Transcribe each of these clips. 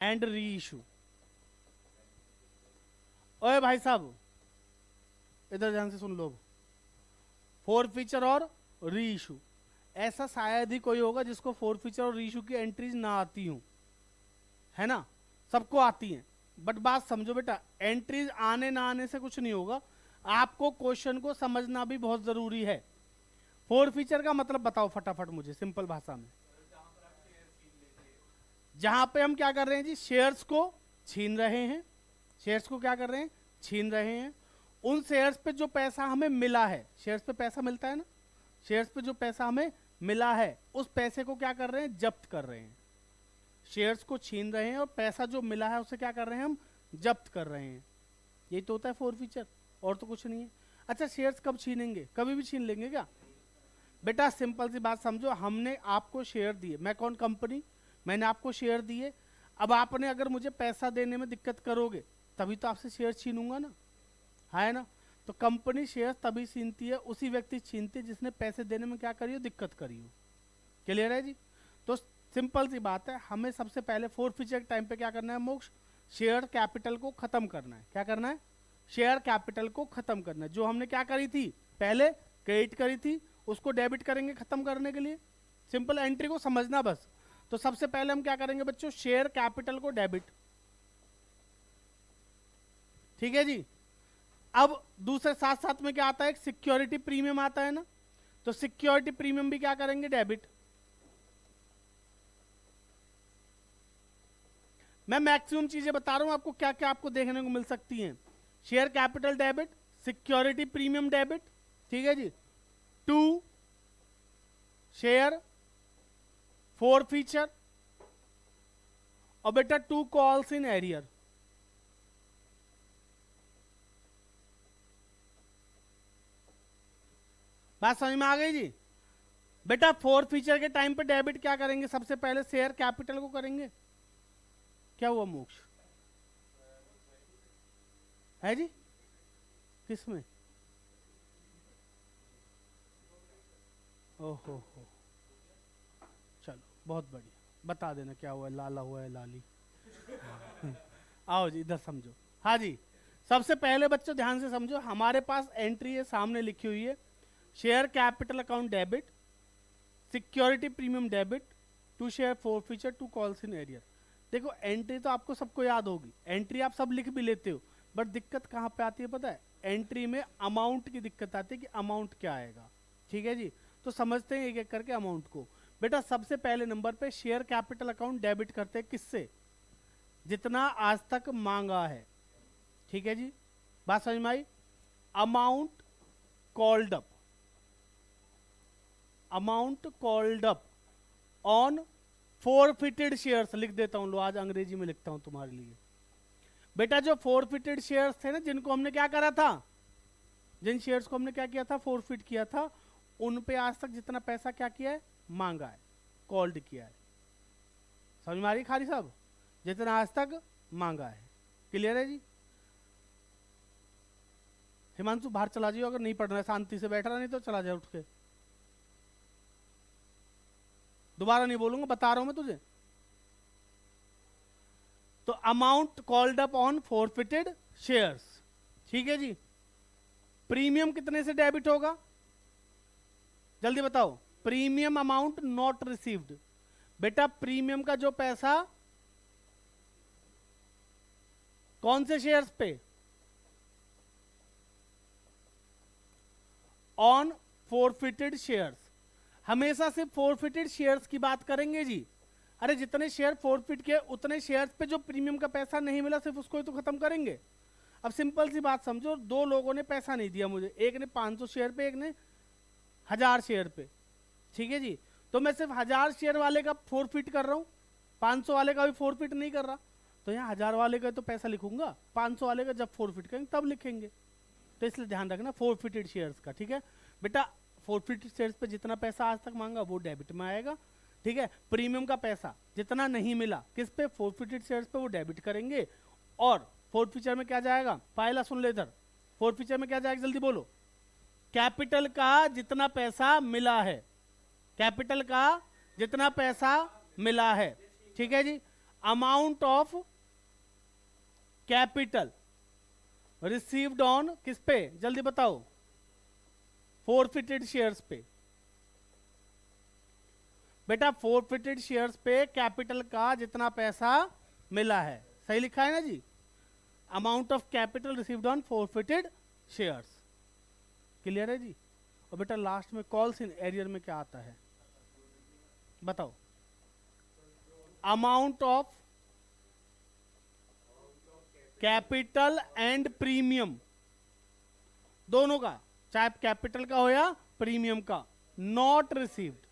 And re issue. ओए भाई साहब, इधर ध्यान से सुन लो। फोर फीचर और री इशू, ऐसा शायद ही कोई होगा जिसको फोर फीचर और री इशू की एंट्रीज ना आती हूं, है ना? सबको आती हैं। बट बात समझो बेटा, एंट्रीज आने ना आने से कुछ नहीं होगा, आपको क्वेश्चन को समझना भी बहुत जरूरी है। फोर फीचर का मतलब बताओ फटाफट मुझे सिंपल भाषा में। जहां पे हम क्या कर रहे हैं जी, शेयर्स को छीन रहे हैं। शेयर्स को क्या कर रहे हैं? छीन रहे हैं। उन शेयर्स पे जो पैसा हमें मिला है, शेयर्स पे पैसा मिलता है ना, शेयर्स पे जो पैसा हमें मिला है उस पैसे को क्या कर रहे हैं? जब्त कर रहे हैं। शेयर्स को छीन रहे हैं और पैसा जो मिला है उसे क्या कर रहे हैं? हम जब्त कर रहे हैं। यही तो होता है फोर फीचर, और तो कुछ नहीं है। अच्छा, शेयर्स कब छीनेंगे? कभी भी छीन लेंगे क्या? बेटा सिंपल सी बात समझो, हमने आपको शेयर दिए, मैं कौन? कंपनी। मैंने आपको शेयर दिए, अब आपने अगर मुझे पैसा देने में दिक्कत करोगे तभी तो आपसे शेयर छीनूंगा ना, है ना? तो कंपनी शेयर तभी छीनती है, उसी व्यक्ति छीनती है जिसने पैसे देने में क्या करी हो? दिक्कत करी हो। क्लियर है जी? तो सिंपल सी बात है, हमें सबसे पहले फोर फीचर के टाइम पे क्या करना है मोक्ष? शेयर कैपिटल को खत्म करना है। क्या करना है? शेयर कैपिटल को खत्म करना है। जो हमने क्या करी थी पहले? क्रेडिट करी थी, उसको डेबिट करेंगे खत्म करने के लिए। सिंपल, एंट्री को समझना बस। तो सबसे पहले हम क्या करेंगे बच्चों? शेयर कैपिटल को डेबिट। ठीक है जी। अब दूसरे साथ साथ में क्या आता है? एक सिक्योरिटी प्रीमियम आता है ना, तो सिक्योरिटी प्रीमियम भी क्या करेंगे? डेबिट। मैं मैक्सिमम चीजें बता रहा हूं आपको, क्या क्या आपको देखने को मिल सकती हैं। Share capital debit, security premium debit, ठीक है जी। टू शेयर फोर फीचर, और बेटा टू कॉल्स इन एरियर। बात समझ में आ गई जी? बेटा फोर फीचर के टाइम पे डेबिट क्या करेंगे? सबसे पहले शेयर कैपिटल को करेंगे। क्या हुआ मोक्ष? है जी? किसमें? ओहो हो, चलो बहुत बढ़िया, बता देना क्या हुआ है, लाला हुआ है लाली। आओ जी इधर समझो। हाँ जी, सबसे पहले बच्चों ध्यान से समझो, हमारे पास एंट्री है सामने लिखी हुई है, share capital account debit, security premium debit, to share forfeiture, to calls in arrear. देखो एंट्री तो आपको सबको याद होगी, एंट्री आप सब लिख भी लेते हो, बट दिक्कत कहाँ पे आती है पता है? एंट्री में अमाउंट की दिक्कत आती है कि अमाउंट क्या आएगा। ठीक है जी, तो समझते हैं एक एक करके अमाउंट को। बेटा सबसे पहले नंबर पे शेयर कैपिटल अकाउंट डेबिट करते हैं, किससे? जितना आज तक मांगा है। ठीक है जी, बात समझ में आई? Amount called up, amount called up on forfeited shares. लिख देता हूं लो, आज अंग्रेजी में लिखता हूं तुम्हारे लिए। बेटा जो फोरफिटेड शेयर्स थे ना, जिनको हमने क्या करा था, जिन शेयर्स को हमने क्या किया था? फोरफिट किया था, उन पे आज तक जितना पैसा क्या किया है? मांगा है, कॉल्ड किया है। समझ में आ रही खाली साहब? जितना आज तक मांगा है। क्लियर है जी? हिमांशु बाहर चला जाइए, अगर नहीं पढ़ना है शांति से बैठ रहा, नहीं तो चला जाए उठ के। दोबारा नहीं बोलूंगा, बता रहा हूं मैं तुझे। तो amount called up on forfeited shares. ठीक है जी। प्रीमियम कितने से डेबिट होगा? जल्दी बताओ। Premium amount not received. बेटा प्रीमियम का जो पैसा कौन से शेयर्स पे? On forfeited shares. हमेशा सिर्फ फोरफिटेड शेयर्स की बात करेंगे जी। अरे जितने शेयर फोरफिट के उतने शेयर्स पे जो प्रीमियम का पैसा नहीं मिला सिर्फ उसको ही तो खत्म करेंगे। अब सिंपल सी बात समझो, दो लोगों ने पैसा नहीं दिया मुझे, एक ने 500 शेयर पे, एक ने 1000 शेयर पे। ठीक है जी, तो मैं सिर्फ 1000 शेयर वाले का फोरफिट कर रहा हूँ, 500 वाले का भी फोरफिट नहीं कर रहा। तो यहाँ 1000 वाले का तो पैसा लिखूंगा, 500 वाले का जब फोरफिट करेंगे तब लिखेंगे। तो इसलिए ध्यान रखना फोरफिटेड शेयर्स का। ठीक है बेटा, फोरफिटेड शेयर्स पे जितना पैसा आज तक मांगा वो डेबिट में आएगा। ठीक है, प्रीमियम का पैसा जितना नहीं मिला किस पे? फोरफिटेड शेयर्स पे, वो डेबिट करेंगे। और फोर्थ फीचर में क्या जाएगा? पायला सुन ले इधर, फोर्थ फीचर में क्या जाएगा जल्दी बोलो? कैपिटल का जितना पैसा मिला है, कैपिटल का जितना पैसा मिला है। ठीक है जी। Amount of capital received on किस पे, जल्दी बताओ, फोरफिटेड शेयर्स पे। बेटा फोरफिटेड शेयर्स पे कैपिटल का जितना पैसा मिला है, सही लिखा है ना जी, amount of capital received on forfeited shares. Clear है जी। और बेटा लास्ट में कॉल्स इन एरियर में क्या आता है बताओ, amount of capital and premium, दोनों का, चाहे कैपिटल का हो या प्रीमियम का, not received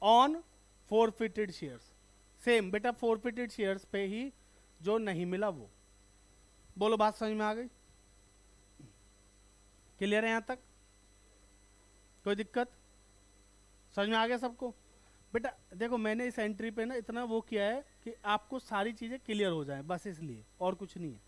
on forfeited shares. Same बेटा फोरफिटेड शेयर्स पे ही जो नहीं मिला वो। बोलो बात समझ में आ गई? क्लियर है यहां तक? कोई दिक्कत? समझ में आ गया सबको? बेटा देखो मैंने इस एंट्री पे ना इतना वो किया है कि आपको सारी चीजें क्लियर हो जाएं, बस इसलिए, और कुछ नहीं है।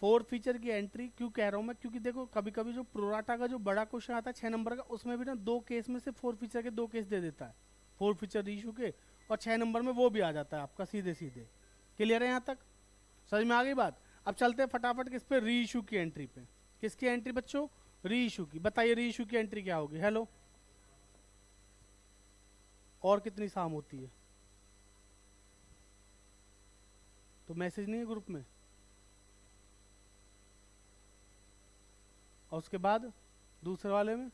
फोर फीचर की एंट्री क्यों कह रहा हूं मैं, क्योंकि देखो कभी कभी जो प्रोराटा का जो बड़ा क्वेश्चन आता है 6 नंबर का, उसमें भी ना 2 केस में से फोर फीचर के 2 केस दे देता है, फोर फीचर रीइश्यू के, और 6 नंबर में वो भी आ जाता है आपका सीधे सीधे। क्लियर है यहाँ तक? समझ में आ गई बात? अब चलते हैं फटाफट किस पे, रीइश्यू की एंट्री पे। किसकी एंट्री बच्चों? रीइश्यू की। बताइए रीइश्यू की एंट्री क्या होगी? हेलो, और कितनी शाम होती है? तो मैसेज नहीं है ग्रुप में? और उसके बाद दूसरे वाले में?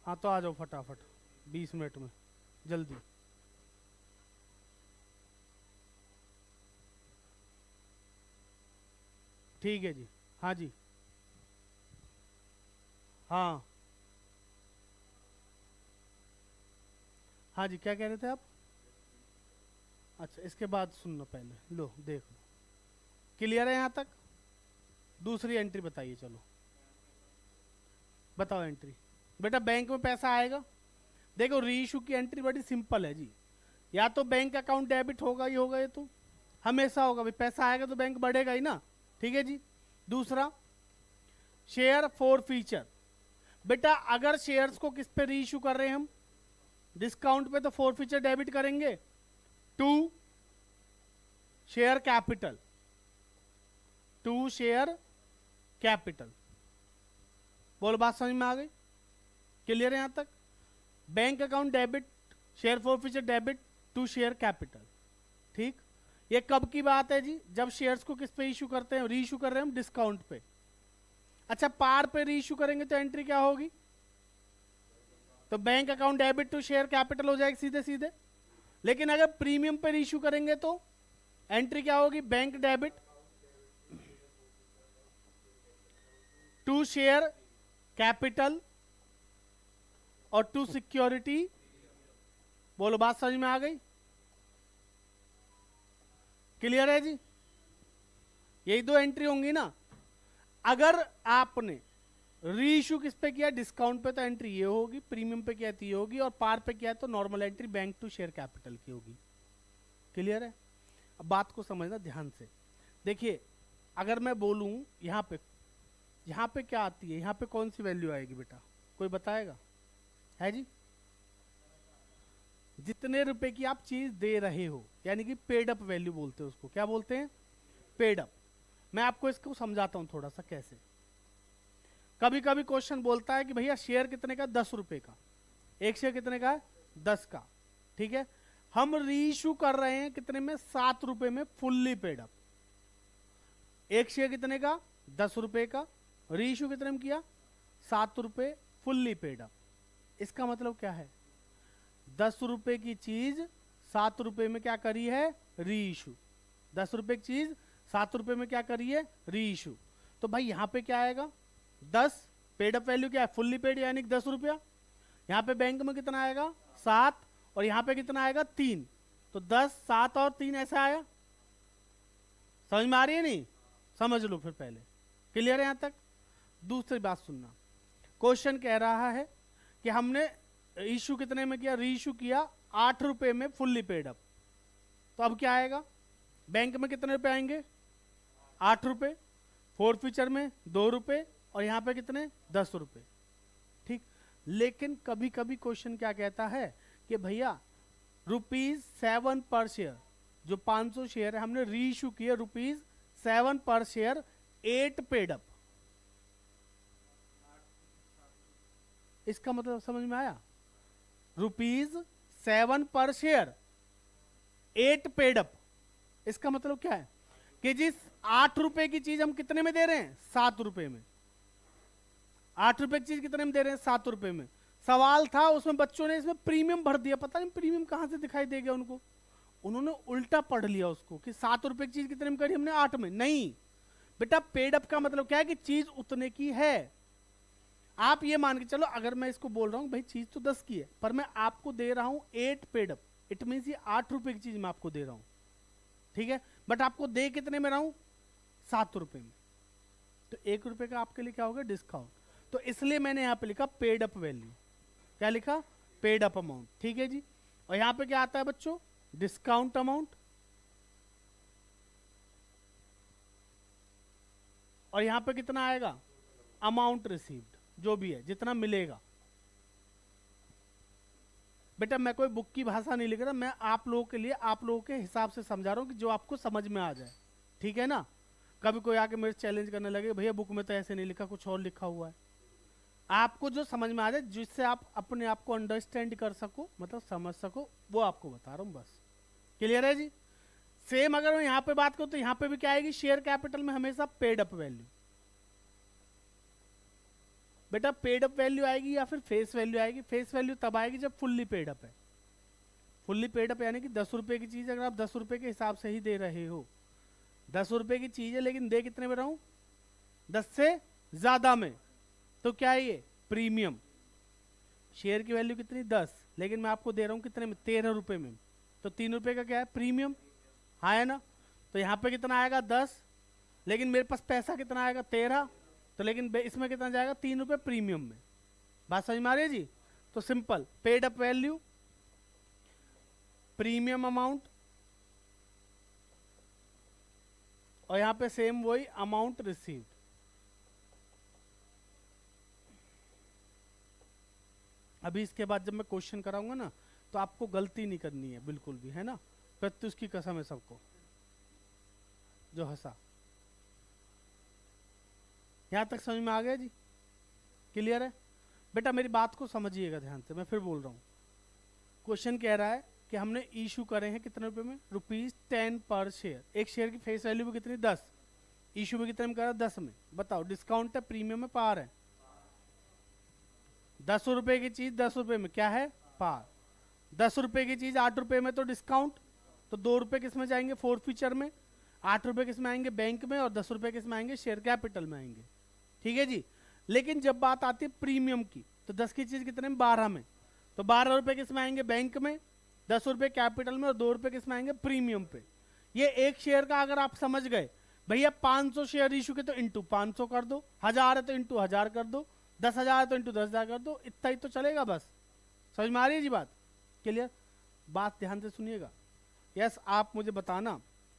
हाँ तो आ जाओ फटाफट 20 मिनट में, जल्दी। ठीक है जी। हाँ जी, हाँ हाँ जी, क्या कह रहे थे आप? अच्छा इसके बाद सुनना पहले, लो देख लो। क्लियर है यहाँ तक? दूसरी एंट्री बताइए, चलो बताओ एंट्री। बेटा बैंक में पैसा आएगा। देखो रीइश्यू की एंट्री बड़ी सिंपल है जी, या तो बैंक अकाउंट डेबिट होगा ही होगा, ये तो हमेशा होगा भाई, पैसा आएगा तो बैंक बढ़ेगा ही ना। ठीक है जी। दूसरा शेयर फॉर फीचर। बेटा अगर शेयर्स को किस पे रीइश्यू कर रहे हैं हम, डिस्काउंट पे, तो फोर फीचर डेबिट करेंगे to share capital, to share capital. बोल बात समझ में आ गई? क्लियर है यहां तक? Bank account debit, share forfeiture debit to share capital. ठीक, ये कब की बात है जी? जब शेयर्स को किस पे इश्यू करते हैं, रीइश्यू कर रहे हैं हम डिस्काउंट पे। अच्छा पार पे रीइश्यू करेंगे तो एंट्री क्या होगी? तो bank account debit to share capital हो जाएगी सीधे सीधे। लेकिन अगर प्रीमियम पे रीइश्यू करेंगे तो एंट्री क्या होगी? Bank debit to share capital और टू सिक्योरिटी। बोलो बात समझ में आ गई? क्लियर है जी? यही 2 एंट्री होंगी ना। अगर आपने रीइश्यू किस पे किया, डिस्काउंट पे, तो एंट्री ये होगी, प्रीमियम पे किया तो ये होगी, और पार पे किया तो normal entry bank to share capital की होगी। क्लियर है? अब बात को समझना ध्यान से। देखिए अगर मैं बोलूं यहाँ पे क्या आती है, यहाँ पे कौन सी वैल्यू आएगी बेटा, कोई बताएगा? है जी, जितने रुपए की आप चीज दे रहे हो, यानी कि पेड अप वैल्यू बोलते हैं उसको। क्या बोलते हैं? Paid up. मैं आपको इसको समझाता हूं थोड़ा सा कैसे। कभी कभी क्वेश्चन बोलता है कि भैया शेयर कितने का? 10 रुपए का। एक शेयर कितने का है? 10 का। ठीक है, हम रीइश्यू कर रहे हैं कितने में? 7 रुपए में, फुल्ली पेड अप। एक शेयर कितने का? 10 रुपए का। रीइश्यू कितने में किया? 7 रुपए, फुल्ली पेड अप। इसका मतलब क्या है? 10 रुपए की चीज 7 रुपए में क्या करी है? रीइश्यू। 10 रुपए की चीज 7 रुपए में क्या करी है? रीइश्यू। तो भाई यहां पे क्या आएगा? 10 पेड अप वैल्यू क्या है? फुल्ली पेड, यानी 10 रुपया। यहां पे बैंक में कितना आएगा? 7, और यहां पे कितना आएगा? 3। तो 10, 7 और 3 ऐसा आया। समझ में आ रही है? नहीं समझ लो फिर पहले। क्लियर है यहां तक? दूसरी बात सुनना, क्वेश्चन कह रहा है कि हमने इश्यू कितने में किया? रीइश्यू किया 8 रुपए में, फुल्ली पेड अप। तो अब क्या आएगा? बैंक में कितने रुपए आएंगे? 8 रुपए। फोर फीचर में 2 रुपए, और यहां पे कितने? 10 रुपए। ठीक, लेकिन कभी कभी क्वेश्चन क्या कहता है कि भैया ₹7 पर शेयर, जो 500 शेयर है हमने री इशू किए ₹7 पर शेयर, 8 पेड अप। इसका मतलब समझ में आया? ₹7 पर शेयर, 8 पेड अप। इसका मतलब क्या है कि जिस 8 रुपए की चीज हम कितने में दे रहे हैं? 7 रुपए में। 8 रुपए की चीज कितने में दे रहे हैं? 7 रुपए में। सवाल था उसमें बच्चों ने इसमें प्रीमियम भर दिया, पता नहीं प्रीमियम कहां से दिखाई दे गया उनको, उन्होंने उल्टा पढ़ लिया उसको कि 7 रुपए की चीज कितने में करी हमने? 8 में। नहीं बेटा, पेड अप का मतलब क्या है कि चीज उतने की है। आप ये मान के चलो, अगर मैं इसको बोल रहा हूं भाई चीज तो 10 की है, पर मैं आपको दे रहा हूं 8 पेड अप, इट मीन ये 8 रुपए की चीज मैं आपको दे रहा हूं, ठीक है, बट आपको दे कितने में रहा हूं? 7 रुपए में। तो 1 रुपए का आपके लिए क्या होगा? डिस्काउंट। तो इसलिए मैंने यहां पे लिखा पेड अप वैल्यू। क्या लिखा? Paid up amount. ठीक है जी। और यहां पे क्या आता है बच्चों? Discount amount. और यहां पे कितना आएगा? अमाउंट रिसीव्ड, जो भी है जितना मिलेगा। बेटा मैं कोई बुक की भाषा नहीं लिख रहा, मैं आप लोगों के लिए आप लोगों के हिसाब से समझा रहा हूं कि जो आपको समझ में आ जाए, ठीक है ना। कभी कोई आके मेरे चैलेंज करने लगे भैया बुक में तो ऐसे नहीं लिखा, कुछ और लिखा हुआ है। आपको जो समझ में आ जाए, जिससे आप अपने आप को अंडरस्टैंड कर सको, मतलब समझ सको, वो आपको बता रहा हूं बस। क्लियर है जी? सेम अगर मैं यहां पे बात करूं तो यहां पे भी क्या आएगी? शेयर कैपिटल में हमेशा पेड अप वैल्यू। बेटा पेड अप वैल्यू आएगी या फिर फेस वैल्यू आएगी? फेस वैल्यू तब आएगी जब फुल्ली पेड अप है। फुल्ली पेड अप यानी कि 10 रुपए की चीज अगर आप 10 रुपए के हिसाब से ही दे रहे हो, 10 रुपए की चीज है लेकिन दे कितने में रहा हूं? 10 से ज्यादा में, तो क्या है ये? प्रीमियम। शेयर की वैल्यू कितनी? 10, लेकिन मैं आपको दे रहा हूं कितने में? 13 रुपए में। तो 3 रुपए का क्या है? प्रीमियम। हाँ है ना। तो यहां पे कितना आएगा? 10, लेकिन मेरे पास पैसा कितना आएगा? 13। तो लेकिन इसमें कितना जाएगा? 3 रुपए प्रीमियम में। बात समझ में आ रही है जी? तो simple, paid up value, premium amount, और यहां पे सेम वही अमाउंट रिसीव्ड। अभी इसके बाद जब मैं क्वेश्चन कराऊंगा ना, तो आपको गलती नहीं करनी है बिल्कुल भी, है ना। प्रत्युष की कसम है सबको जो हंसा। यहां तक समझ में आ गया जी? क्लियर है? बेटा मेरी बात को समझिएगा ध्यान से, मैं फिर बोल रहा हूं। क्वेश्चन कह रहा है कि हमने इशू करे हैं कितने रुपए में? ₹10 पर शेयर। एक शेयर की फेस वैल्यू भी कितनी? 10। इशू में कितने में करा? 10 में। बताओ डिस्काउंट है, प्रीमियम में, पार है? 10 रुपए की चीज 10 रुपए में क्या है? पार। 10 रुपए की चीज 8 रुपए में तो डिस्काउंट। तो 2 रुपए किस में जाएंगे? फोर फीचर में। 8 रुपए किस में आएंगे? बैंक में। और 10 रुपए किस में आएंगे? शेयर कैपिटल में आएंगे। ठीक है जी। लेकिन जब बात आती है प्रीमियम की, तो 10 की चीज कितने में? 12 में। तो 12 रुपए किस में आएंगे? बैंक में। 10 रुपए कैपिटल में और 2 रुपए किस में आएंगे? प्रीमियम पे। ये एक शेयर का अगर आप समझ गए, भैया 500 शेयर इशू के तो इंटू 500 कर दो, 1000 है तो इंटू 1000 कर दो, 10,000 है तो इंटू 10,000 कर दो, इतना ही तो चलेगा बस। समझ में आ रही है जी बात? क्लियर? बात ध्यान से सुनिएगा। यस, आप मुझे बताना,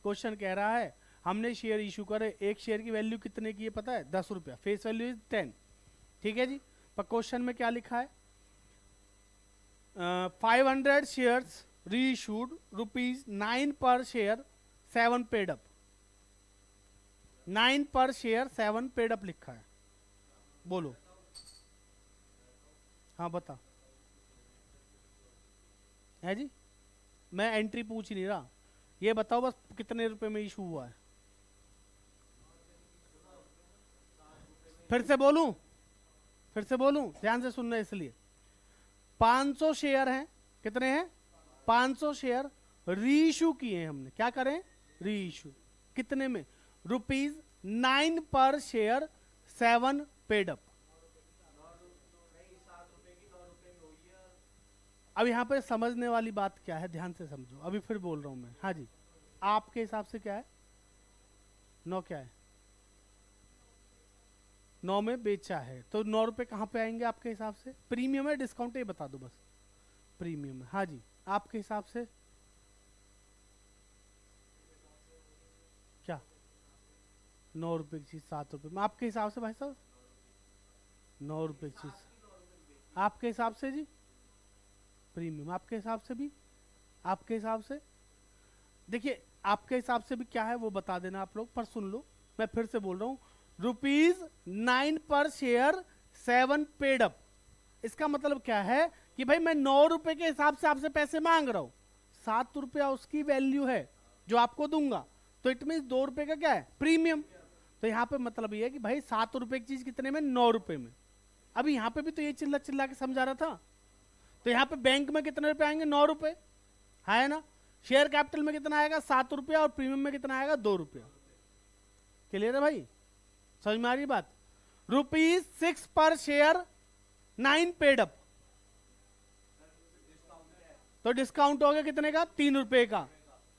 क्वेश्चन कह रहा है हमने शेयर इशू करे, एक शेयर की वैल्यू कितने की है पता है? 10 रुपया, फेस वैल्यू इज 10। ठीक है जी। पर क्वेश्चन में क्या लिखा है? 500 शेयर्स री इशूड, ₹9 पर शेयर, 7 पेड अप। 9 पर शेयर 7 पेड अप लिखा है। बोलो। हाँ बता। है जी? मैं एंट्री पूछ ही नहीं रहा, ये बताओ बस कितने रुपए में इशू हुआ है? फिर से बोलूं? फिर से बोलूं? ध्यान से सुनना इसलिए। 500 शेयर हैं। कितने हैं? 500 शेयर री इशू किए हैं हमने। क्या करें? री इशू। कितने में? ₹9 पर शेयर, 7 पेड अप। अब यहां पर समझने वाली बात क्या है, ध्यान से समझो। अभी फिर बोल रहा हूं मैं। हाँ जी, आपके हिसाब से क्या है? 9 क्या है? 9 में बेचा है, तो 9 रुपए कहां पे आएंगे आपके हिसाब से? प्रीमियम है, डिस्काउंट है, बता दो बस। प्रीमियम है। हाँ जी, आपके हिसाब से क्या? 9 रुपए की चीज 7 रुपए में, आपके हिसाब से भाई साहब? 9 रुपए की चीज आपके हिसाब से जी प्रीमियम, आपके हिसाब से भी, आपके हिसाब से देखिए आपके हिसाब से भी क्या है वो बता देना आप लोग। पर सुन लो, मैं फिर से बोल रहा हूँ, ₹9 पर शेयर 7 पेड अप। इसका मतलब क्या है कि भाई मैं 9 रुपए के हिसाब से आपसे पैसे मांग रहा हूं, 7 रुपया उसकी वैल्यू है जो आपको दूंगा, तो इट मीन 2 रुपए का क्या है प्रीमियम। तो यहाँ पे मतलब ये है कि भाई 7 रुपए की चीज कितने में, 9 रुपए में। अभी यहाँ पे भी तो ये चिल्ला चिल्ला के समझा रहा था। तो यहाँ पे बैंक में कितने रुपए आएंगे, 9 रुपए है ना। शेयर कैपिटल में कितना आएगा, 7 रुपया, और प्रीमियम में कितना आएगा, 2 रुपया। क्लियर है भाई, समझ में आ रही बात। ₹6 पर शेयर 9 पेड अप, तो डिस्काउंट हो गया कितने का, 3 रुपए का।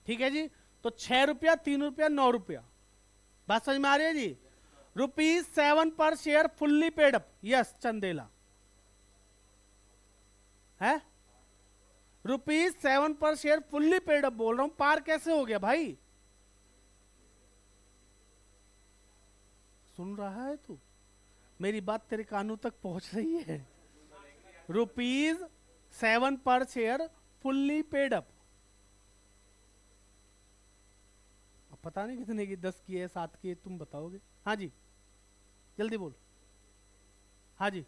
ठीक है जी, तो 6 रुपया, 3 रुपया, 9 रुपया। बात समझ में आ रही है जी। ₹7 पर share fully paid up, yes Chandela है। ₹7 पर शेयर फुल्ली पेड अप बोल रहा हूं, पार कैसे हो गया भाई, सुन रहा है तू, मेरी बात तेरे कानों तक पहुंच रही है। ₹7 पर शेयर फुल्ली पेड अप। अब पता नहीं कितने की, 10 की है, 7 की है, तुम बताओगे। हाँ जी जल्दी बोल। हाँ जी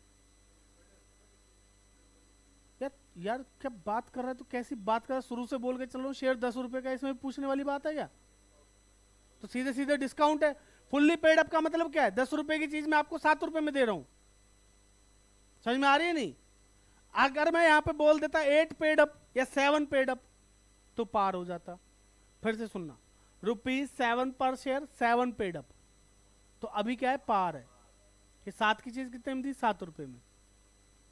यार, यार क्या बात कर रहा है तू, कैसी बात कर रहा है, शुरू से बोल के चल रहा हूं शेयर 10 रुपए का, इसमें पूछने वाली बात है क्या। तो सीधे सीधे डिस्काउंट है। फुल्ली पेड अप का मतलब क्या है, 10 रुपए की चीज मैं आपको 7 रुपए में दे रहा हूं। समझ में आ रही है नहीं। अगर मैं यहां पे बोल देता 8 पेड अप या 7 पेड अप तो पार हो जाता। फिर से सुनना, ₹7 पर शेयर 7 पेड अप, तो अभी क्या है, पार है कि 7 की चीज कितने में दी, 7 रुपए में।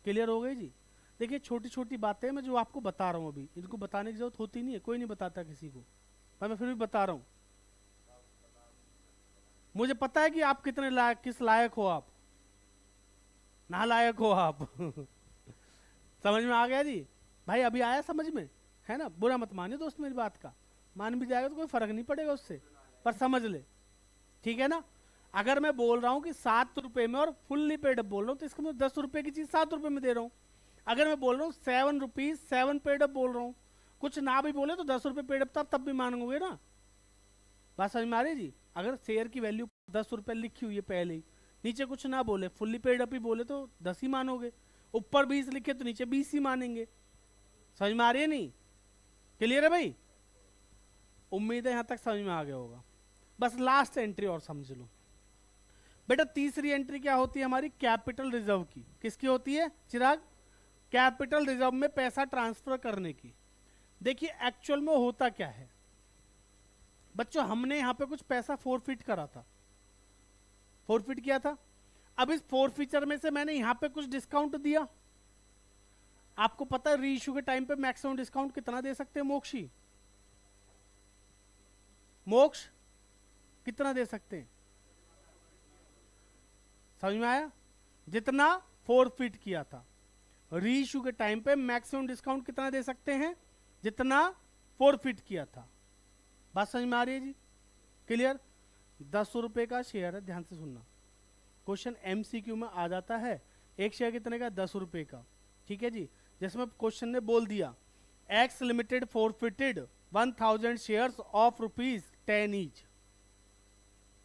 क्लियर हो गई जी। देखिए छोटी छोटी बातें मैं जो आपको बता रहा हूं, अभी इनको बताने की जरूरत होती नहीं है, कोई नहीं बताता किसी को, पर मैं फिर भी बता रहा हूं। मुझे पता है कि आप कितने लायक, किस लायक हो आप, नालायक हो आप। समझ में आ गया जी भाई, अभी आया समझ में, है ना। बुरा मत मानिए दोस्त मेरी बात का, मान भी जाएगा तो कोई फर्क नहीं पड़ेगा उससे, पर समझ ले, ठीक है ना। अगर मैं बोल रहा हूं कि 7 रुपए में और फुल्ली पेड अप बोल रहा हूं, तो इसका मतलब 10 रुपए की चीज 7 रुपए में दे रहा हूं। अगर मैं बोल रहा हूँ 7 रुपीज 7 पेड अप बोल रहा हूँ, कुछ ना भी बोले तो 10 रुपए पेड अप तब भी मानोगे ना। बात समझ में आ रही जी। अगर शेयर की वैल्यू 10 रुपए लिखी हुई है पहले ही, नीचे कुछ ना बोले, फुल्ली पेड अप ही बोले तो 10 ही मानोगे, ऊपर 20 लिखे तो नीचे 20 ही मानेंगे। समझ में आ रही है नहीं। क्लियर है भाई, उम्मीद है यहां तक समझ में आ गया होगा। बस लास्ट एंट्री और समझ लो बेटा। तीसरी एंट्री क्या होती है हमारी, कैपिटल रिजर्व की। किसकी होती है चिराग, कैपिटल रिजर्व में पैसा ट्रांसफर करने की। देखिए एक्चुअल में होता क्या है बच्चों, हमने यहां पे कुछ पैसा फोरफिट करा था, फोरफिट किया था। अब इस फोरफीचर में से मैंने यहां पे कुछ डिस्काउंट दिया। आपको पता है री इशू के टाइम पे मैक्सिमम डिस्काउंट कितना दे सकते हैं मोक्षी, मोक्ष कितना दे सकते हैं, समझ में आया। जितना फोरफिट किया था, री इशू के टाइम पे मैक्सिमम डिस्काउंट कितना दे सकते हैं, जितना फोरफिट किया था। बात समझ में आ रही है जी। क्लियर। 10 रुपए का शेयर है, ध्यान से सुनना, क्वेश्चन एमसीक्यू में आ जाता है। एक शेयर कितने का, 10 रुपए का। ठीक है जी, जिसमें क्वेश्चन ने बोल दिया x limited forfeited 1000 shares of ₹10 each.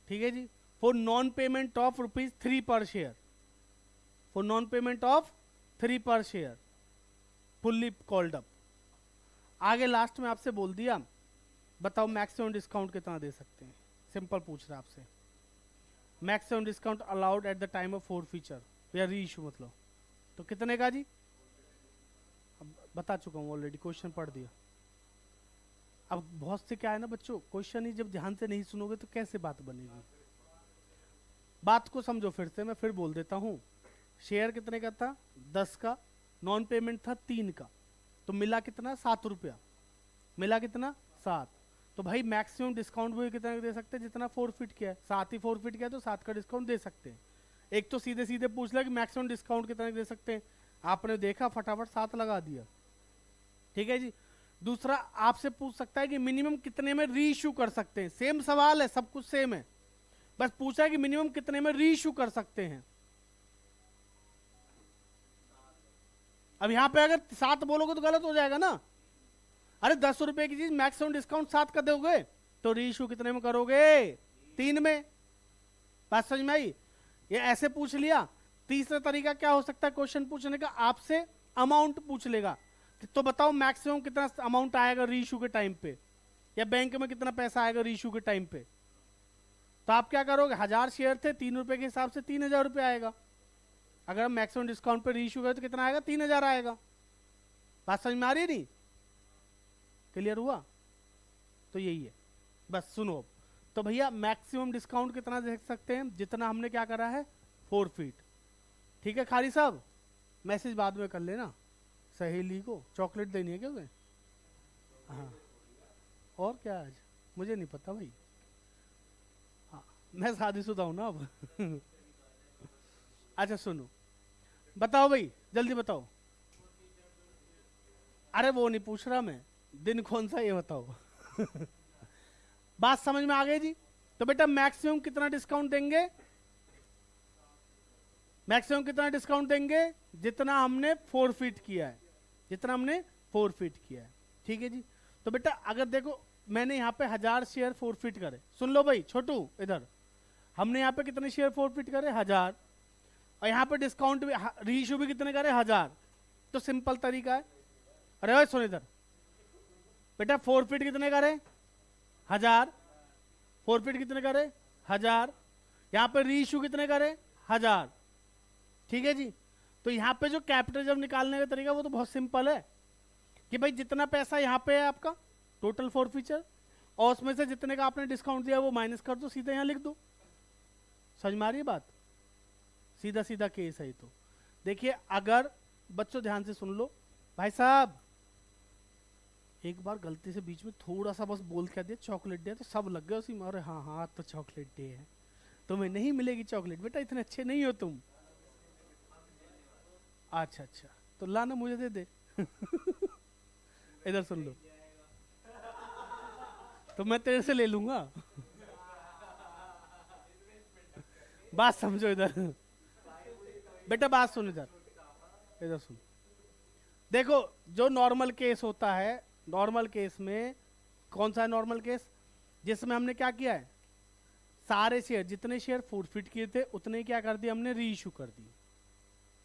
ठीक है जी, फॉर नॉन पेमेंट ऑफ ₹3 पर share, for non payment of 3 पर शेयर, फुल्ली कॉल्ड अप। आगे लास्ट में आपसे बोल दिया बताओ मैक्सिमम डिस्काउंट कितना दे सकते हैं। सिंपल पूछ रहा है आपसे, maximum discount allowed at the time of forfeiture या री इशू, मतलब तो कितने का जी। अब बता चुका हूँ ऑलरेडी, क्वेश्चन पढ़ दिया। अब बहुत से क्या है ना बच्चों, क्वेश्चन ही जब ध्यान से नहीं सुनोगे तो कैसे बात बनेगी। बात को समझो फिर से, मैं फिर बोल देता हूँ। शेयर कितने का था, 10 का, नॉन पेमेंट था 3 का, तो मिला कितना, 7 रुपया। मिला कितना, 7। तो भाई मैक्सिमम डिस्काउंट भी कितना दे सकते हैं, जितना फोरफिट किया है। 7 ही फोरफिट किया तो 7 का डिस्काउंट दे सकते हैं। एक तो सीधे सीधे पूछ लिया कि मैक्सिमम डिस्काउंट कितना दे सकते हैं, आपने देखा फटाफट 7 लगा दिया। ठीक है जी। दूसरा आपसे पूछ सकता है कि मिनिमम कितने में री इशू कर सकते हैं। सेम सवाल है, सब कुछ सेम है, बस पूछा है कि मिनिमम कितने में री इशू कर सकते हैं। अब यहाँ पे अगर 7 बोलोगे तो गलत हो जाएगा ना। अरे 10 रुपए की चीज मैक्सिमम डिस्काउंट 7 का दोगे तो रीइश्यू कितने में करोगे? 3 में। बात समझ में आई? ये ऐसे पूछ लिया। तीसरा तरीका क्या हो सकता है क्वेश्चन पूछने का? आपसे अमाउंट पूछ लेगा तो बताओ मैक्सिमम कितना अमाउंट आएगा रीइश्यू के टाइम पे, या बैंक में कितना पैसा आएगा रीइश्यू के टाइम पे। तो आप क्या करोगे? 1000 शेयर थे, 3 रुपए के हिसाब से 3000 रुपये आएगा। अगर हम मैक्सिमम डिस्काउंट पे रीइश्यू करें तो कितना आएगा? 3000 आएगा। बात समझ में आ रही नहीं? क्लियर हुआ? तो यही है, बस सुनो अब। तो भैया मैक्सिमम डिस्काउंट कितना देख सकते हैं? जितना हमने क्या करा है, 4 फीट। ठीक है खारी साहब, मैसेज बाद में कर लेना। सहेली को चॉकलेट देनी है क्योंकि हाँ, और क्या आज मुझे नहीं पता भाई। हाँ, मैं शादीशुदा हूं ना अब। अच्छा सुनो, बताओ भाई जल्दी बताओ। अरे वो नहीं पूछ रहा मैं, दिन कौन सा ये बताओ। बात समझ में आ गई जी? तो बेटा मैक्सिमम कितना डिस्काउंट देंगे? मैक्सिमम कितना डिस्काउंट देंगे? जितना हमने 4 फीट किया है, जितना हमने 4 फीट किया है। ठीक है जी। तो बेटा अगर देखो मैंने यहाँ पे 1000 शेयर 4 फीट करे, सुन लो भाई छोटू इधर, हमने यहाँ पे कितने शेयर 4 फीट करे? 1000। और यहाँ पे डिस्काउंट भी रीइश्यू भी कितने करे? 1000। तो सिंपल तरीका है। अरे भाई सुन इधर बेटा, 4 फीट कितने करे? 1000। 4 फीट कितने करे? 1000। यहाँ पे रीइश्यू कितने करे? 1000। ठीक है जी। तो यहाँ पे जो कैपिटल जब निकालने का तरीका वो तो बहुत सिंपल है कि भाई जितना पैसा यहाँ पे है आपका टोटल 4 फीचर, और उसमें से जितने का आपने डिस्काउंट दिया वो माइनस कर दो, सीधे यहाँ लिख दो। समझ में आ रही है बात? सीधा सीधा केस है। तो देखिए अगर बच्चों ध्यान से सुन लो, भाई साहब एक बार गलती से बीच में थोड़ा सा बस बोल क्या दिया चॉकलेट डे, तो सब लग गए उसी में, अरे हाँ हाँ तो चॉकलेट डे है, तुम्हें नहीं मिलेगी चॉकलेट, बेटा इतने अच्छे नहीं हो तुम। अच्छा अच्छा, तो लाना मुझे दे दे। इधर सुन लो, तो मैं तेरे से ले लूंगा। बात समझो इधर, बेटा बात सुन इधर, इधर सुन। देखो जो नॉर्मल केस होता है, नॉर्मल केस में कौन सा है नॉर्मल केस? जिसमें हमने क्या किया है, सारे शेयर जितने शेयर 4 फीट किए थे उतने ही क्या कर दिए हमने? रीइश्यू कर दिए।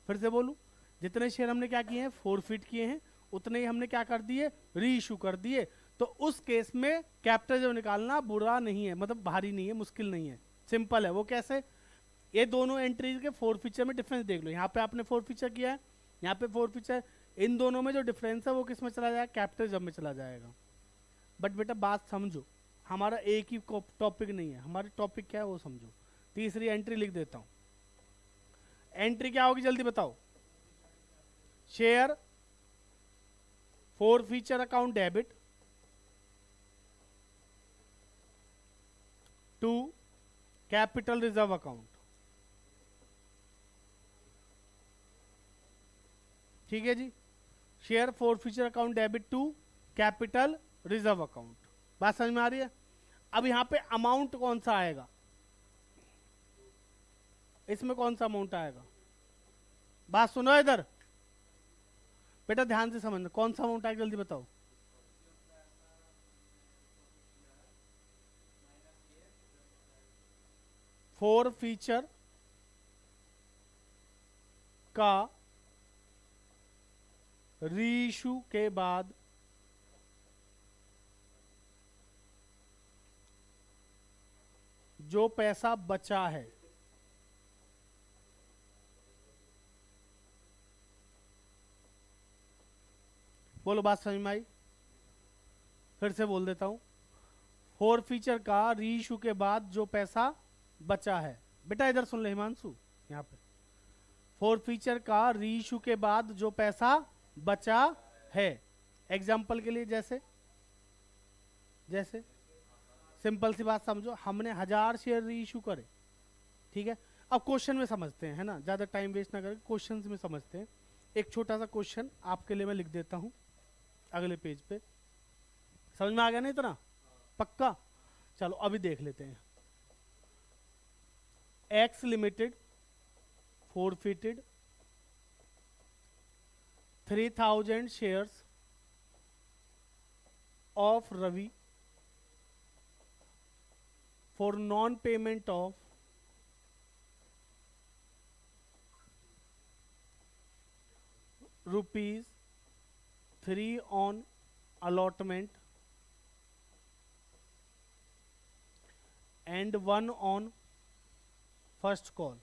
फिर से बोलूं, जितने शेयर हमने क्या किए हैं? 4 फीट किए हैं, उतने ही हमने क्या कर दिए? रीइश्यू कर दिए। तो उस केस में कैपिटल जो निकालना बुरा नहीं है, मतलब भारी नहीं है, मुश्किल नहीं है, सिंपल है। वो कैसे? ये दोनों एंट्रीज के 4 फीचर में डिफरेंस देख लो। यहाँ पे आपने 4 फीचर किया है, यहाँ पे 4 फीचर, इन दोनों में जो डिफरेंस है वो किस में चला जाएगा? कैपिटल जब में चला जाएगा। बट बेटा बात समझो, हमारा एक ही टॉपिक नहीं है, हमारे टॉपिक क्या है वो समझो। तीसरी एंट्री लिख देता हूं। एंट्री क्या होगी जल्दी बताओ? Share 4 feature account debit to capital reserve account. ठीक है जी, share 4 feature account debit to capital reserve account. बात समझ में आ रही है? अब यहां पे अमाउंट कौन सा आएगा? इसमें कौन सा अमाउंट आएगा? बात सुनो इधर बेटा, ध्यान से समझना, कौन सा अमाउंट आएगा जल्दी बताओ। फोर फीचर का रीइश्यू के बाद जो पैसा बचा है, बोलो बात समझ में आई? फिर से बोल देता हूं, 4 फीचर का रीइश्यू के बाद जो पैसा बचा है, बेटा इधर सुन ले हिमांशु, यहाँ पे 4 फीचर का रीइश्यू के बाद जो पैसा बचा है। एग्जाम्पल के लिए जैसे जैसे सिंपल सी बात समझो, हमने 1000 शेयर रीइश्यू करे, ठीक है। अब क्वेश्चन में समझते हैं, है ना, ज्यादा टाइम वेस्ट ना करके क्वेश्चन में समझते हैं। एक छोटा सा क्वेश्चन आपके लिए मैं लिख देता हूं अगले पेज पे। समझ में आ गया ना इतना? पक्का? चलो अभी देख लेते हैं। X limited 4 फीटेड 3,000 shares of Ravi for non-payment of rupees 3 on allotment and 1 on first call.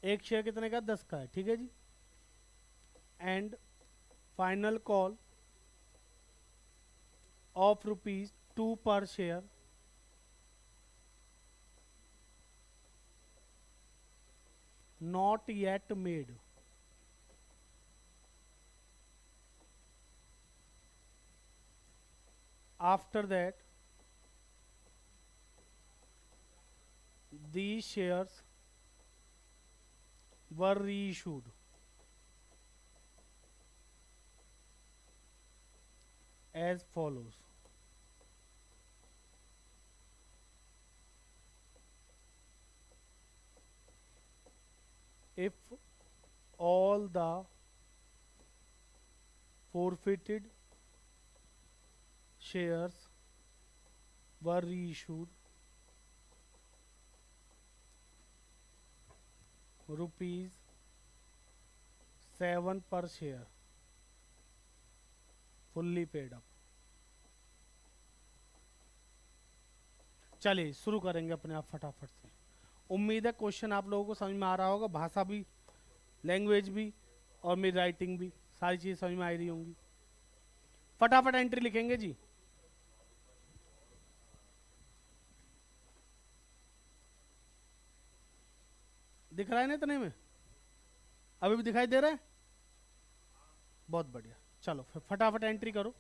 एक शेयर कितने का? 10 का है, ठीक है जी। एंड फाइनल कॉल ऑफ ₹2 पर share not yet made. After that, these shares were reissued as follows. If all the forfeited shares were reissued, ₹7 per share, fully paid up. चलिए शुरू करेंगे अपने आप फटाफट से। उम्मीद है क्वेश्चन आप लोगों को समझ में आ रहा होगा, भाषा भी, लैंग्वेज भी और मेरी राइटिंग भी, सारी चीज़ समझ में आ रही होंगी। फटाफट एंट्री लिखेंगे जी। दिख रहा है ना इतने में? अभी भी दिखाई दे रहा है? बहुत बढ़िया, चलो फिर फटाफट एंट्री करो।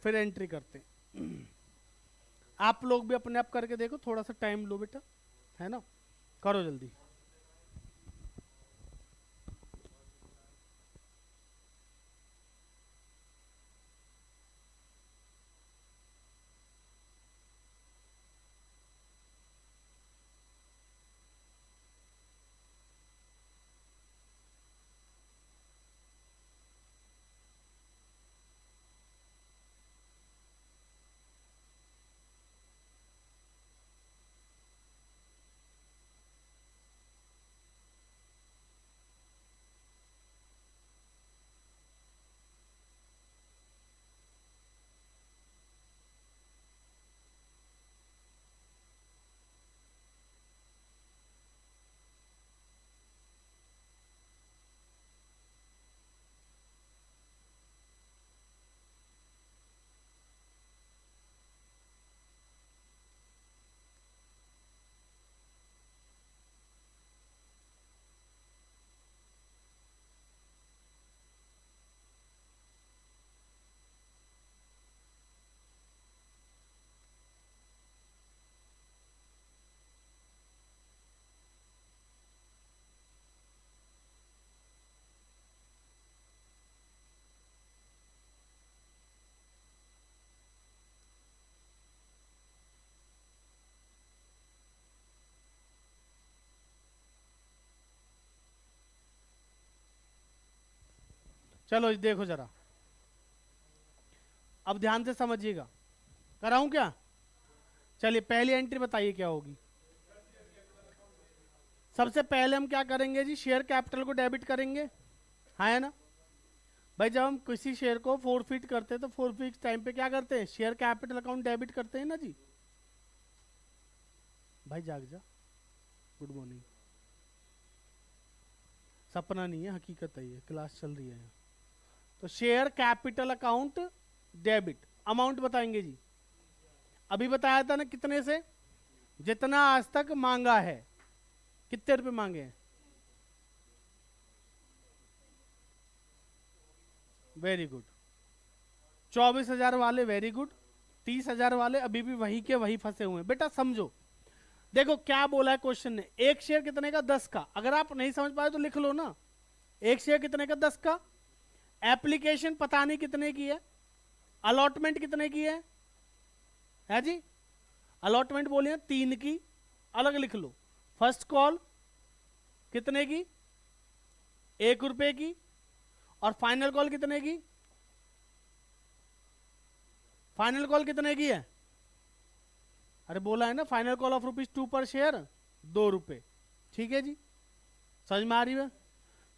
फिर एंट्री करते हैं। आप लोग भी अपने आप करके देखो, थोड़ा सा टाइम लो बेटा, है ना, करो जल्दी। चलो देखो जरा, अब ध्यान से समझिएगा। कराऊं क्या? चलिए पहली एंट्री बताइए क्या होगी। सबसे पहले हम क्या करेंगे जी, शेयर कैपिटल को डेबिट करेंगे, हाँ है ना भाई। जब हम किसी शेयर को फोरफिट करते हैं तो फोरफिट टाइम पे क्या करते हैं, शेयर कैपिटल अकाउंट डेबिट करते हैं ना जी। भाई जाग जा, गुड मॉर्निंग। सपना नहीं है, हकीकत है, ये क्लास चल रही है यहाँ। तो share capital account debit, amount बताएंगे जी। अभी बताया था ना कितने से, जितना आज तक मांगा है। कितने रुपए मांगे हैं? Very good. 24,000 वाले वेरी गुड, 30,000 वाले अभी भी वही के वही फंसे हुए हैं। बेटा समझो, देखो क्या बोला है क्वेश्चन ने, एक शेयर कितने का? 10 का। अगर आप नहीं समझ पाए तो लिख लो ना, एक शेयर कितने का? 10 का। एप्लीकेशन पता नहीं कितने की है, अलॉटमेंट कितने की है जी? अलॉटमेंट बोलिए 3 की, अलग लिख लो। फर्स्ट कॉल कितने की? 1 रुपए की। और फाइनल कॉल कितने की? फाइनल कॉल कितने की है? अरे बोला है ना, फाइनल कॉल ऑफ ₹2 पर शेयर 2 रुपए। ठीक है जी, समझ में आ रही है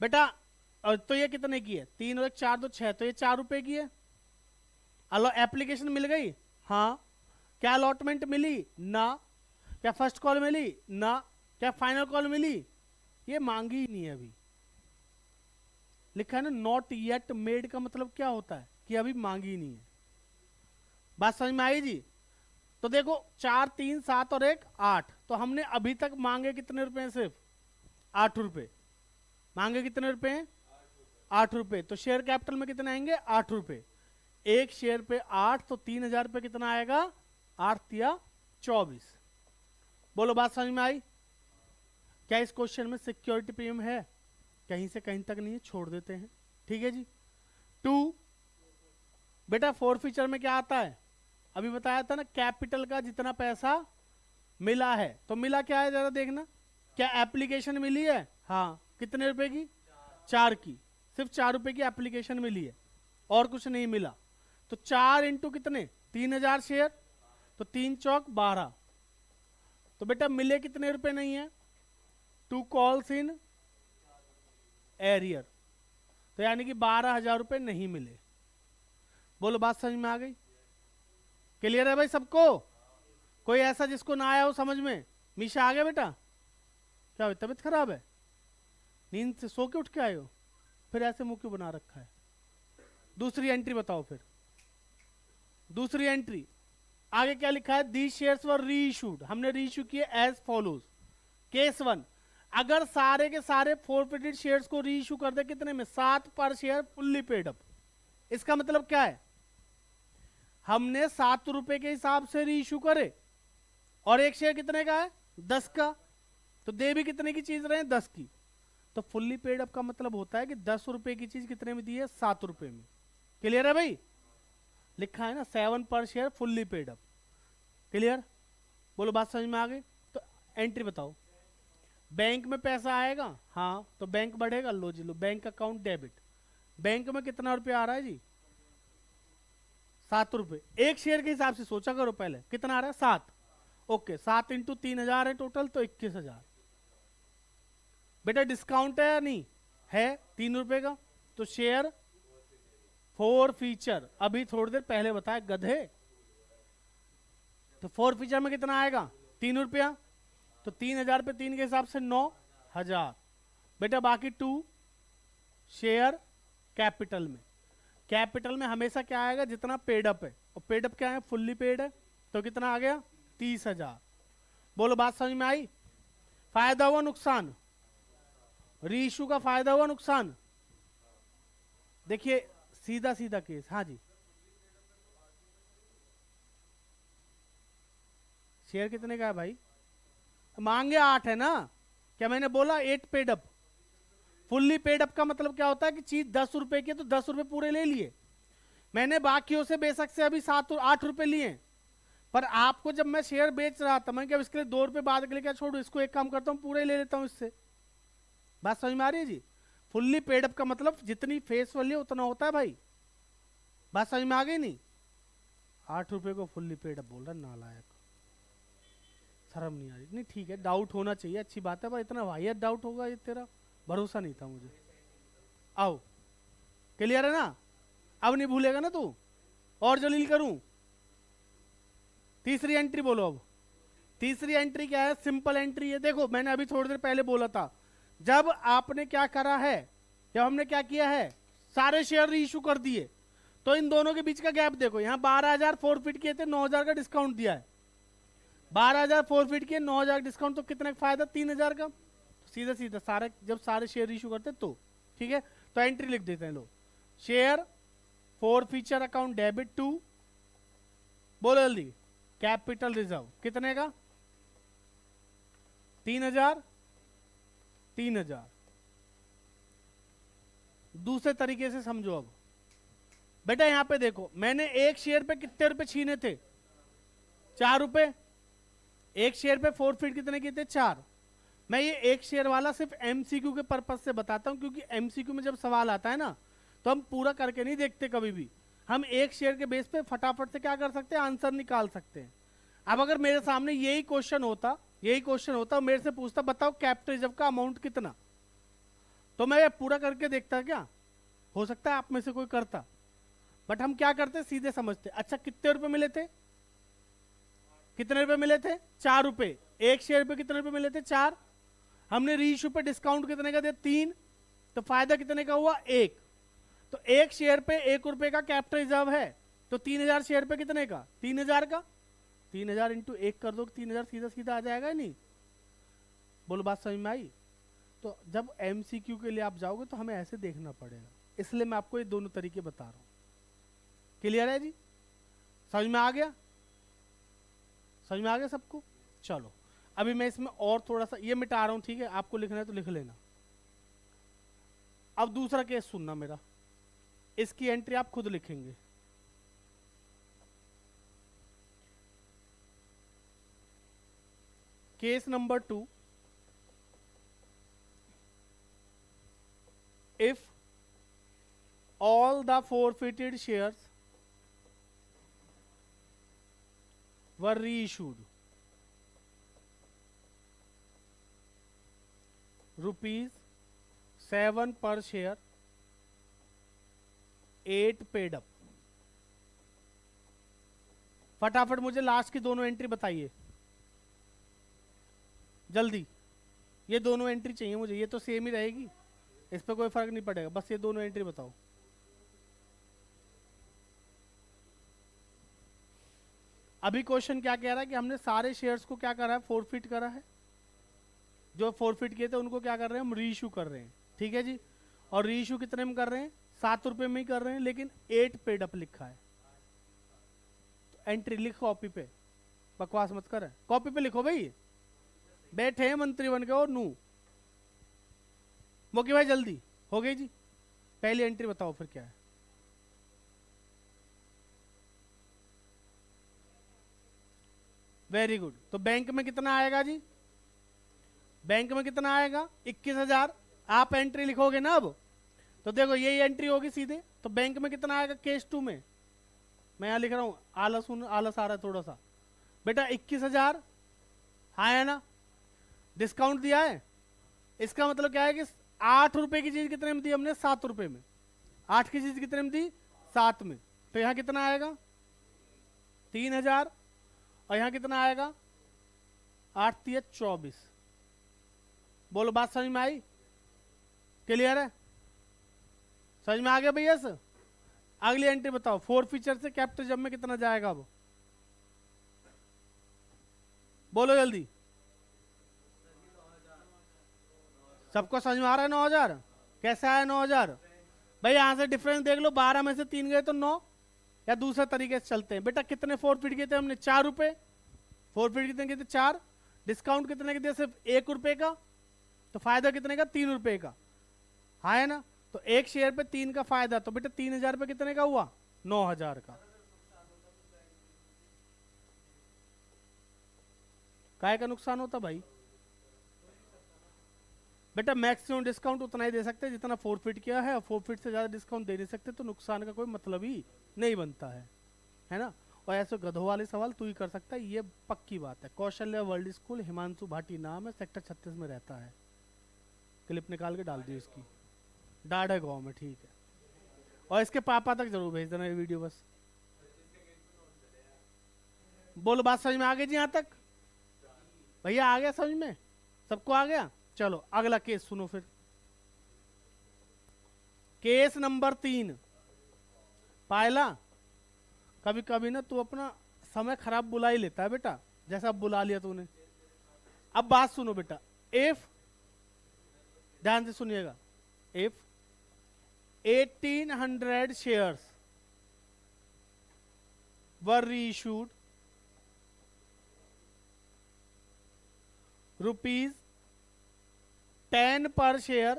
बेटा? और तो ये कितने की है? 3 और 1 4 2 6, तो ये 4 रुपए की है। एप्लीकेशन मिल गई? हाँ। क्या अलॉटमेंट मिली? ना। क्या फर्स्ट कॉल मिली? ना। क्या फाइनल कॉल मिली? ये मांगी ही नहीं है अभी। लिखा है ना नॉट येट मेड, का मतलब क्या होता है कि अभी मांगी ही नहीं है। बात समझ में आई जी? तो देखो 4 3 7 और 1 8, तो हमने अभी तक मांगे कितने रुपए? सिर्फ 8 रुपए मांगे। कितने रुपए हैं? 8 रुपए। तो शेयर कैपिटल में कितने आएंगे? 8 रुपए। एक शेयर पे 8, तो 3,000 रुपए कितना आएगा? 8 या 24। बोलो बात समझ में आई? क्या इस क्वेश्चन में सिक्योरिटी प्रीमियम है? कहीं से कहीं तक नहीं है, छोड़ देते हैं। ठीक है जी। 2 बेटा फोर फीचर में क्या आता है? अभी बताया था ना, कैपिटल का जितना पैसा मिला है। तो मिला क्या है जरा देखना। क्या एप्लीकेशन मिली है? हाँ। कितने रुपए की? 4 की। सिर्फ 4 रुपए की एप्लीकेशन मिली है और कुछ नहीं मिला। तो 4 इंटू कितने? 3,000 शेयर, तो 3 चौक 12। तो बेटा मिले कितने रुपए नहीं है? 2 कॉल्स इन एरियर, तो यानी कि 12,000 रुपए नहीं मिले। बोलो बात समझ में आ गई? क्लियर है भाई सबको? कोई ऐसा जिसको ना आया हो समझ में? मीशा आ गया बेटा? क्या हो, तबीयत खराब है? नींद से सो के उठ के आए हो? फिर ऐसे मुंह क्यों बना रखा है? दूसरी एंट्री बताओ फिर। दूसरी एंट्री आगे क्या लिखा है? दी शेयर्स वर री इशूड, हमने री इशू किए एज फॉलोज। केस 1, अगर सारे के सारे फोरफिटेड शेयर्स को री इशू कर दे कितने में? 7 पर शेयर फुल्ली पेड अप। इसका मतलब क्या है? हमने 7 रुपए के हिसाब से री इशू करे और एक शेयर कितने का है? 10 का। तो दे भी कितने की चीज रहे हैं? 10 की। तो फुल्ली पेड अप का मतलब होता है कि 10 रुपए की चीज कितने में दी है? 7 रुपए में। क्लियर है भाई? लिखा है ना 7 पर share fully paid up. Clear? बोलो बात समझ में आ गई? तो एंट्री बताओ। बैंक में पैसा आएगा? हाँ। तो बैंक बढ़ेगा, लो जी लो, बैंक अकाउंट डेबिट। बैंक में कितना रुपया आ रहा है जी? 7 रुपए। एक शेयर के हिसाब से सोचा करो पहले, कितना आ रहा है? 7। ओके, 7 इंटू 3,000 है टोटल, तो 21,000। बेटा डिस्काउंट है या नहीं है? 3 रुपए का। तो शेयर फोर फीचर अभी थोड़ी देर पहले बताया गधे। तो फोर फीचर में कितना आएगा? 3 रुपया। तो 3,000 पे 3 के हिसाब से 9,000। बेटा बाकी 2 शेयर कैपिटल में। कैपिटल में हमेशा क्या आएगा? जितना पेड अप है, और पेड अप क्या है? फुल्ली पेड है। तो कितना आ गया? 30,000। बोलो बात समझ में आई? फायदा हुआ नुकसान? रीइशू का फायदा हुआ नुकसान? देखिए सीधा सीधा केस। हाँ जी, शेयर कितने का है भाई? मांगे 8 है ना? क्या मैंने बोला 8 paid up? Fully paid up का मतलब क्या होता है कि चीज 10 रुपए की है तो 10 रुपए पूरे ले लिए। मैंने बाकियों से बेशक से अभी 7 और 8 रुपए लिए, पर आपको जब मैं शेयर बेच रहा था, मैं क्या इसके लिए 2 रुपए बाद के लिए क्या छोड़ू? इसको एक काम करता हूं, पूरे ले लेता हूं इससे। बात समझ में आ रही है जी? फुल्ली पेड अप का मतलब जितनी फेस वैल्यू उतना होता है भाई। बात समझ में आ गई नहीं? 8 रुपए को फुल्ली पेड अप बोल रहा, नालायक, शर्म नहीं आ रही? नहीं ठीक है, डाउट होना चाहिए, अच्छी बात है, पर इतना वाहियत डाउट होगा ये तेरा भरोसा नहीं था मुझे। आओ, क्लियर है ना? अब नहीं भूलेगा ना तू? और जलील करूं? तीसरी एंट्री बोलो अब। तीसरी एंट्री क्या है? सिंपल एंट्री है। देखो मैंने अभी थोड़ी देर पहले बोला था, जब आपने क्या करा है, जब हमने क्या किया है, सारे शेयर री इशू कर दिए, तो इन दोनों के बीच का गैप देखो। यहां 12,000 फोरफिट किए थे, 9,000 का डिस्काउंट दिया है। 12,000 फोरफिट किए, 9,000 डिस्काउंट, तो कितना फायदा? 3,000 का। सीधा सीधा सारे, जब सारे शेयर इशू करते तो ठीक है। तो एंट्री लिख देते हैं लोग। Share forfeiture account debit to, बोलो जल्दी, कैपिटल रिजर्व कितने का? 3,000। 3,000 दूसरे तरीके से समझो। अब बेटा यहां पे देखो, मैंने एक शेयर पे कितने रुपए छीने थे? 4 रुपए। एक शेयर पे फोरफिट कितने किए थे? 4। मैं ये एक शेयर वाला सिर्फ एमसीक्यू के पर्पज से बताता हूं, क्योंकि एमसीक्यू में जब सवाल आता है ना, तो हम पूरा करके नहीं देखते कभी भी। हम एक शेयर के बेस पे फटाफट से क्या कर सकते हैं? आंसर निकाल सकते हैं। अब अगर मेरे सामने यही क्वेश्चन होता मेरे से पूछता बताओ कैपिटल रिजर्व का अमाउंट कितना, तो मैं ये पूरा करके देखता क्या? हो सकता है आप में से कोई करता, बट हम क्या करते? सीधे समझते। अच्छा कितने रुपए मिले थे? कितने रुपए मिले थे? 4 रुपए। एक शेयर पे कितने रुपए मिले थे? 4। हमने रीइश्यू पे डिस्काउंट कितने का दिया? 3। तो फायदा कितने का हुआ? 1। तो एक शेयर पे 1 रुपए का कैपिटल रिजर्व है, तो 3000 शेयर पे कितने का? 3000 का। 3000 इंटू 1 कर दो, 3000 सीधा सीधा आ जाएगा। नहीं बोलो, बात समझ में आई? तो जब एमसीक्यू के लिए आप जाओगे तो हमें ऐसे देखना पड़ेगा, इसलिए मैं आपको ये दोनों तरीके बता रहा हूं। क्लियर है जी? समझ में आ गया? समझ में आ गया सबको? चलो अभी मैं इसमें और थोड़ा सा ये मिटा रहा हूं, ठीक है? आपको लिखना है तो लिख लेना। अब दूसरा केस सुनना मेरा, इसकी एंट्री आप खुद लिखेंगे। Case number 2, if all the forfeited shares were reissued, ₹7 per share, 8 paid up। फटाफट मुझे लास्ट की दोनों एंट्री बताइए जल्दी। ये दोनों एंट्री चाहिए मुझे, ये तो सेम ही रहेगी, इस पर कोई फर्क नहीं पड़ेगा, बस ये दोनों एंट्री बताओ। अभी क्वेश्चन क्या कह रहा है कि हमने सारे शेयर्स को क्या करा है? फोरफिट करा है। जो फोरफिट किए थे उनको क्या कर रहे हैं? हम रीइश्यू कर रहे हैं, ठीक है जी। और रीइश्यू कितने में कर रहे हैं? 7 रुपए में ही कर रहे हैं, लेकिन 8 पेड अप लिखा है। तो एंट्री लिख कॉपी पे, बकवास मत कर, कॉपी पे लिखो भाई, बैठे हैं मंत्री बन के। और नू मोकी भाई जल्दी हो गई जी। पहली एंट्री बताओ फिर क्या है? Very good. तो बैंक में कितना आएगा जी? बैंक में कितना आएगा? 21,000। आप एंट्री लिखोगे ना अब, तो देखो यही एंट्री होगी सीधे। तो बैंक में कितना आएगा केस 2 में? मैं यहां लिख रहा हूं, आलस आ रहा है थोड़ा सा। बेटा 21,000 है ना, डिस्काउंट दिया है। इसका मतलब क्या है कि 8 रुपए की चीज कितने में दी हमने? 7 रुपए में। 8 की चीज कितने में दी? 7 में। तो यहां कितना आएगा? 3,000। और यहां कितना आएगा? 8 3 24। बोलो बात समझ में आई? क्लियर है? समझ में आ गया भैया? सर अगली एंट्री बताओ, फोर फीचर से कैपिटल जब में कितना जाएगा? अब बोलो जल्दी, सबको समझ में आ रहा है? 9,000 कैसे आया? 9,000 भाई यहां से डिफरेंस देख लो, 12 में से 3 गए तो 9। या दूसरे तरीके से चलते हैं। बेटा कितने फोरफिट किए थे हमने? 4 रुपए। फोरफिट कितने किए थे? 4। डिस्काउंट कितने के दिया? सिर्फ 1 रुपए का। तो फायदा कितने का? 3 रुपए का, हाँ है ना? तो एक शेयर पे 3 का फायदा, तो बेटा 3,000 पे कितने का हुआ? 9,000 का। काय का नुकसान होता भाई? बेटा मैक्सिमम डिस्काउंट उतना ही दे सकते हैं जितना फोरफिट किया है, और फोरफिट से ज्यादा डिस्काउंट दे नहीं सकते, तो नुकसान का कोई मतलब ही नहीं बनता है ना? और ऐसे गधों वाले सवाल तू ही कर सकता है, ये पक्की बात है। कौशल्य वर्ल्ड स्कूल, हिमांशु भाटी नाम है, सेक्टर 36 में रहता है। क्लिप निकाल के डाल दी उसकी, डाढ़ा गाँव में, ठीक है। और इसके पापा तक जरूर भेज देना ये वीडियो बस। बोलो बात समझ में आ गई जी? यहां तक भैया आ गया समझ में? सबको आ गया? चलो अगला केस सुनो फिर। Case number 3। पायला कभी कभी ना तू अपना समय खराब बुला ही लेता है बेटा, जैसा अब बुला लिया तूने। अब बात सुनो बेटा, इफ, ध्यान से सुनिएगा, if 1800 shares were reissued, ₹10 per share,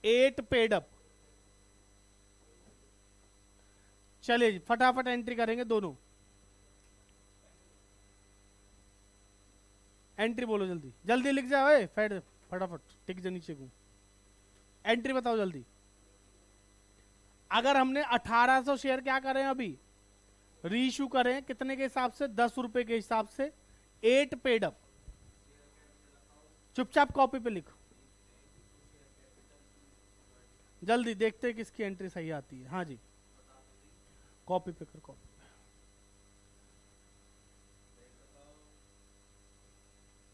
8 paid up. चलिए जी फटाफट एंट्री करेंगे दोनों। एंट्री बोलो जल्दी जल्दी लिख जाओ फटाफट टिक जा नीचे को। एंट्री बताओ जल्दी। अगर हमने 1800 शेयर क्या करें अभी रीइश्यू करें कितने के हिसाब से 10 रुपए के हिसाब से 8 पेड अप। चुपचाप कॉपी पे लिखो जल्दी देखते हैं किसकी एंट्री सही आती है। हाँ जी कॉपी पे कर कॉपी पे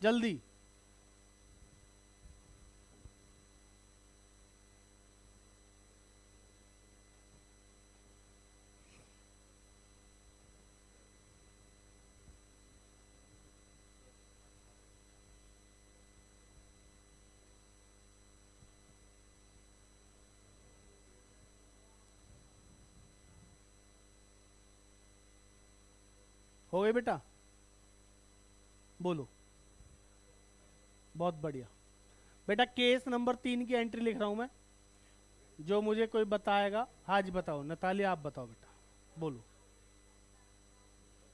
जल्दी। हो गए बेटा बोलो। बहुत बढ़िया बेटा केस नंबर 3 की एंट्री लिख रहा हूं मैं जो मुझे कोई बताएगा। हाँ जी बताओ नताली आप बताओ बेटा बोलो।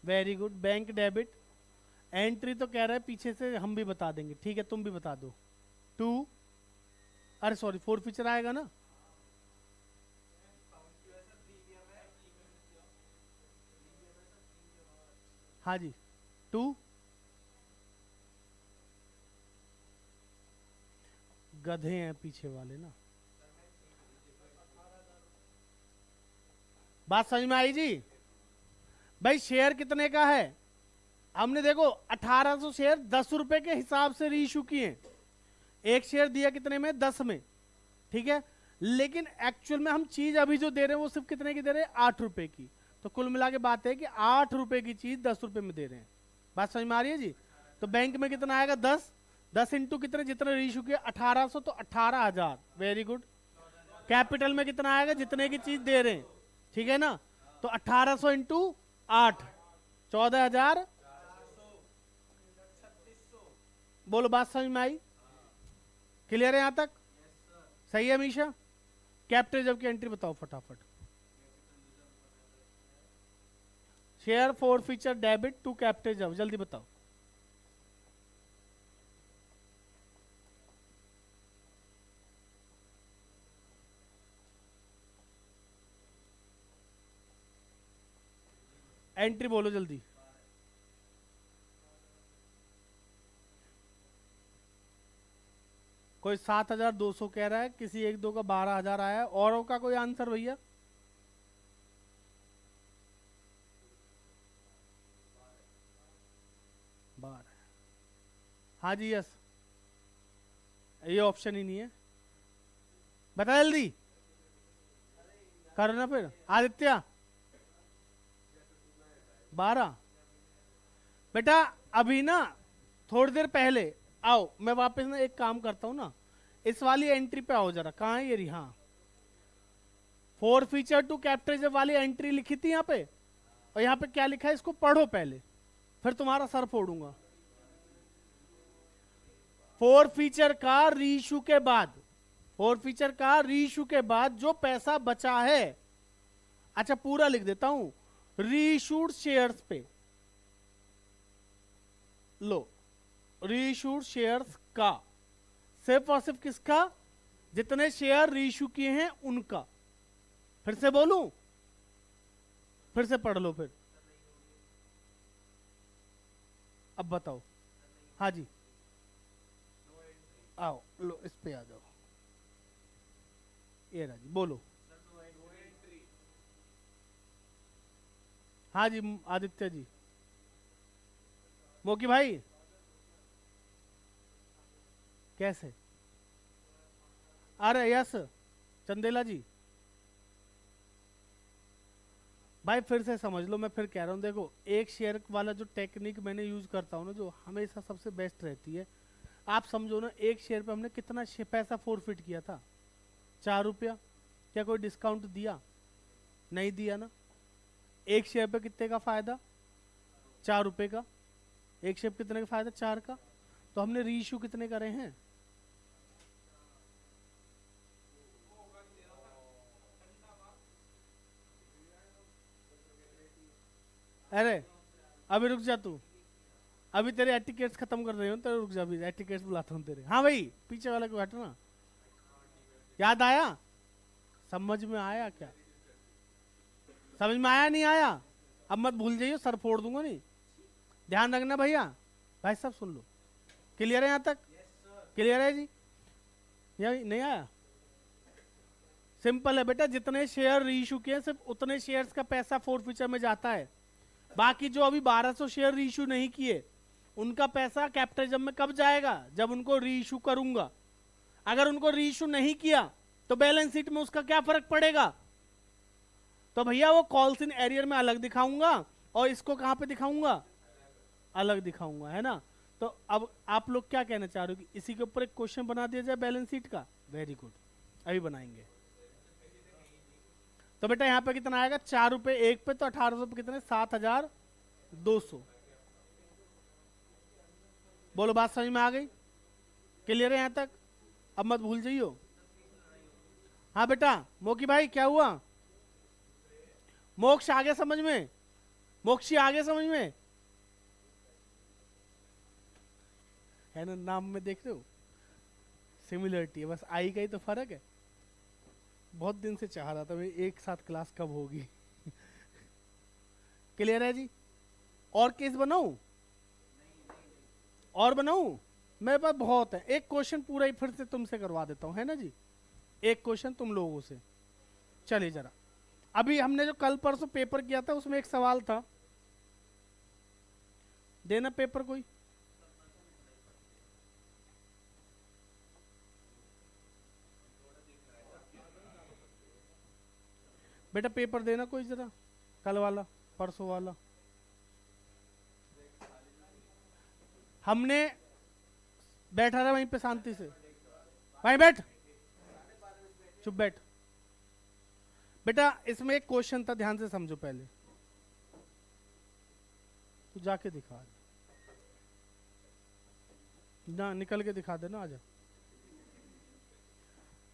Very good bank debit entry तो कह रहा है पीछे से हम भी बता देंगे ठीक है तुम भी बता दो। 2 अरे सॉरी 4 फीचर आएगा ना। हाँ जी 2 गधे हैं पीछे वाले ना। बात समझ में आई जी। भाई शेयर कितने का है हमने देखो 1800 शेयर 10 रुपए के हिसाब से रीइश्यू किए। एक शेयर दिया कितने में 10 में ठीक है। लेकिन एक्चुअल में हम चीज अभी जो दे रहे हैं वो सिर्फ कितने की दे रहे हैं 8 रुपए की। तो कुल मिला के बात है कि 8 रुपए की चीज 10 रुपए में दे रहे हैं। बात समझ में आ रही है जी। तो बैंक में कितना आएगा 10 इंटू कितने जितने रीइश्यू किए 1800 तो 18,000। Very good. कैपिटल में कितना आएगा जितने की चीज दे रहे हैं ठीक है ना। तो 1800 इंटू 8 14,000। बोलो बात समझ में आई क्लियर है यहां तक सही है मीशा। कैपिटल रिजर्व की एंट्री बताओ फटाफट। Share forfeiture debit to capital reserve जल्दी बताओ। एंट्री बोलो जल्दी। कोई 7,200 कह रहा है किसी एक दो का 12,000 आया है। औरों का कोई आंसर भैया 12। हाँ जी यस ये ऑप्शन ही नहीं है। बता जल्दी करना फिर आदित्य 12। बेटा अभी ना थोड़ी देर पहले आओ मैं वापस ना एक काम करता हूं ना इस वाली एंट्री पे आओ जरा। कहाँ है ये रही। हाँ 4 फीचर टू कैपिटल वाली एंट्री लिखी थी यहाँ पे और यहाँ पे क्या लिखा है इसको पढ़ो पहले फिर तुम्हारा सर फोड़ूंगा। 4 फीचर का रीइश्यू के बाद 4 फीचर का रीइश्यू के बाद जो पैसा बचा है अच्छा पूरा लिख देता हूं रीइश्यूड शेयर्स पे लो। रीइश्यूड शेयर्स का सिर्फ और सिर्फ किसका जितने शेयर रीइश्यू किए हैं उनका। फिर से बोलूं फिर से पढ़ लो फिर। अब बताओ। हाँ जी आओ लो इस पे आ जाओ। ये राजी बोलो। हाँ जी आदित्य जी मोकी भाई कैसे। अरे यस चंदेला जी भाई फिर से समझ लो मैं फिर कह रहा हूँ देखो एक शेयर वाला जो टेक्निक मैंने यूज करता हूँ ना जो हमेशा सबसे बेस्ट रहती है। आप समझो ना एक शेयर पे हमने कितना पैसा फोरफिट किया था 4 रुपया। क्या कोई डिस्काउंट दिया नहीं दिया ना। एक शेयर पे कितने का फायदा 4 रुपए का। एक शेयर कितने का फायदा 4 का। तो हमने रीइश्यू कितने करे हैं अरे अभी रुक जा तू, अभी तेरे एटिकेट्स खत्म कर रहे हो, तेरे रुक जा, अभी एटिकेट्स बुलाता हूँ तेरे। हाँ भाई पीछे वाला को हटो ना। याद आया? समझ में आया क्या? समझ में आया नहीं आया? अब मत भूल जाइए, सर फोड़ दूंगा नहीं। ध्यान रखना भैया, भाई सब सुन लो। क्लियर है यहाँ तक? क्लियर है जी? यही नहीं आया? सिंपल है बेटा, जितने शेयर रीइश्यू किए सिर्फ उतने शेयर्स का पैसा फोरफीचर में जाता है। बाकी जो अभी 1200 शेयर रीइश्यू नहीं किए उनका पैसा कैपिटलिज्म में कब जाएगा? जब उनको रीइश्यू करूंगा। अगर उनको रीइश्यू नहीं किया तो बैलेंस शीट में उसका क्या फर्क पड़ेगा? तो भैया वो कॉल्स इन एरियर में अलग दिखाऊंगा और इसको कहां पे दिखाऊंगा? अलग दिखाऊंगा, है ना? तो अब आप लोग क्या कहना चाह रहे हो कि इसी के ऊपर एक क्वेश्चन बना दिया जाए बैलेंस शीट का? वेरी गुड, अभी बनाएंगे। तो बेटा यहाँ पे कितना आएगा? 4 रुपए एक पे, तो 1800 पे कितने? 7200। बोलो बात समझ में आ गई? क्लियर है यहाँ तक? अब मत भूल जाइयो। हाँ बेटा मोकी भाई क्या हुआ? मोक्ष आगे समझ में? मोक्षी आगे समझ में? है ना, नाम में देख रहे हो सिमिलरिटी है, बस आई का ही तो फर्क है। बहुत दिन से चाह रहा था मैं एक साथ क्लास कब होगी। क्लियर है जी? और केस बनाऊं? और बनाऊं? मेरे पास बहुत है। एक क्वेश्चन पूरा ही फिर से तुमसे करवा देता हूं, है ना जी? एक क्वेश्चन तुम लोगों से। चलिए जरा, अभी हमने जो कल परसों पेपर किया था उसमें एक सवाल था, देना पेपर कोई? बेटा पेपर देना कोई जरा, कल वाला परसों वाला। हमने बैठा रहा वहीं पे शांति से, वहीं बैठ, चुप बैठ। बेटा इसमें एक क्वेश्चन था, ध्यान से समझो पहले। तू जाके दिखा ना, निकल के दिखा देना। आजा,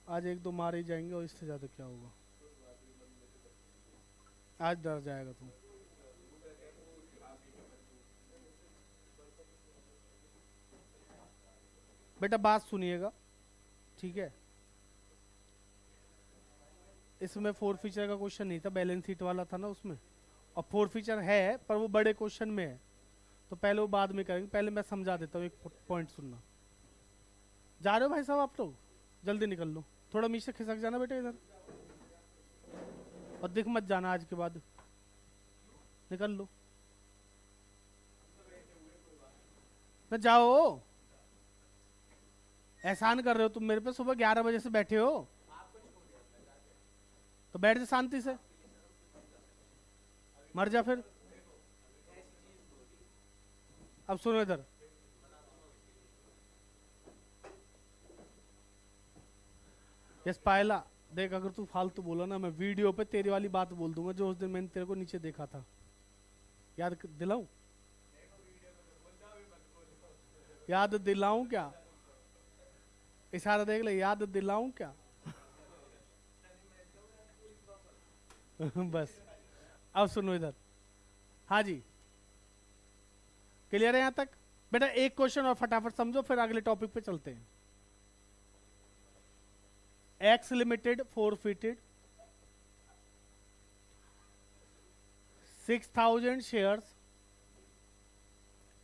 आज एक दो मारे ही जाएंगे और इससे ज्यादा क्या होगा? आज डर जाएगा तू। बेटा बात सुनिएगा, ठीक है? इसमें फोर फीचर का क्वेश्चन नहीं था, बैलेंस शीट वाला था ना उसमें। और फोर फीचर है पर वो बड़े क्वेश्चन में है, तो पहले वो बाद में करेंगे। पहले मैं समझा देता हूँ, एक पॉइंट सुनना। जा रहे हो भाई साहब आप लोग? जल्दी निकल लो, थोड़ा नीचे खिसक जाना बेटा इधर, और दिख मत जाना आज के बाद, निकल लो ना। जाओ, एहसान कर रहे हो तुम मेरे पे, सुबह 11 बजे से बैठे हो, तो बैठ जा शांति से, मर जा फिर। अब सुनो इधर, यस पायला देख, अगर तू फालतू बोला ना मैं वीडियो पे तेरी वाली बात बोल दूंगा जो उस दिन मैंने तेरे को नीचे देखा था। याद दिलाऊं? याद दिलाऊं क्या? इशारा देख ले, याद दिलाऊं क्या? बस अब सुनो इधर। हाँ जी, क्लियर है यहां तक? बेटा एक क्वेश्चन और फटाफट समझो, फिर अगले टॉपिक पे चलते हैं। X limited forfeited 6,000 shares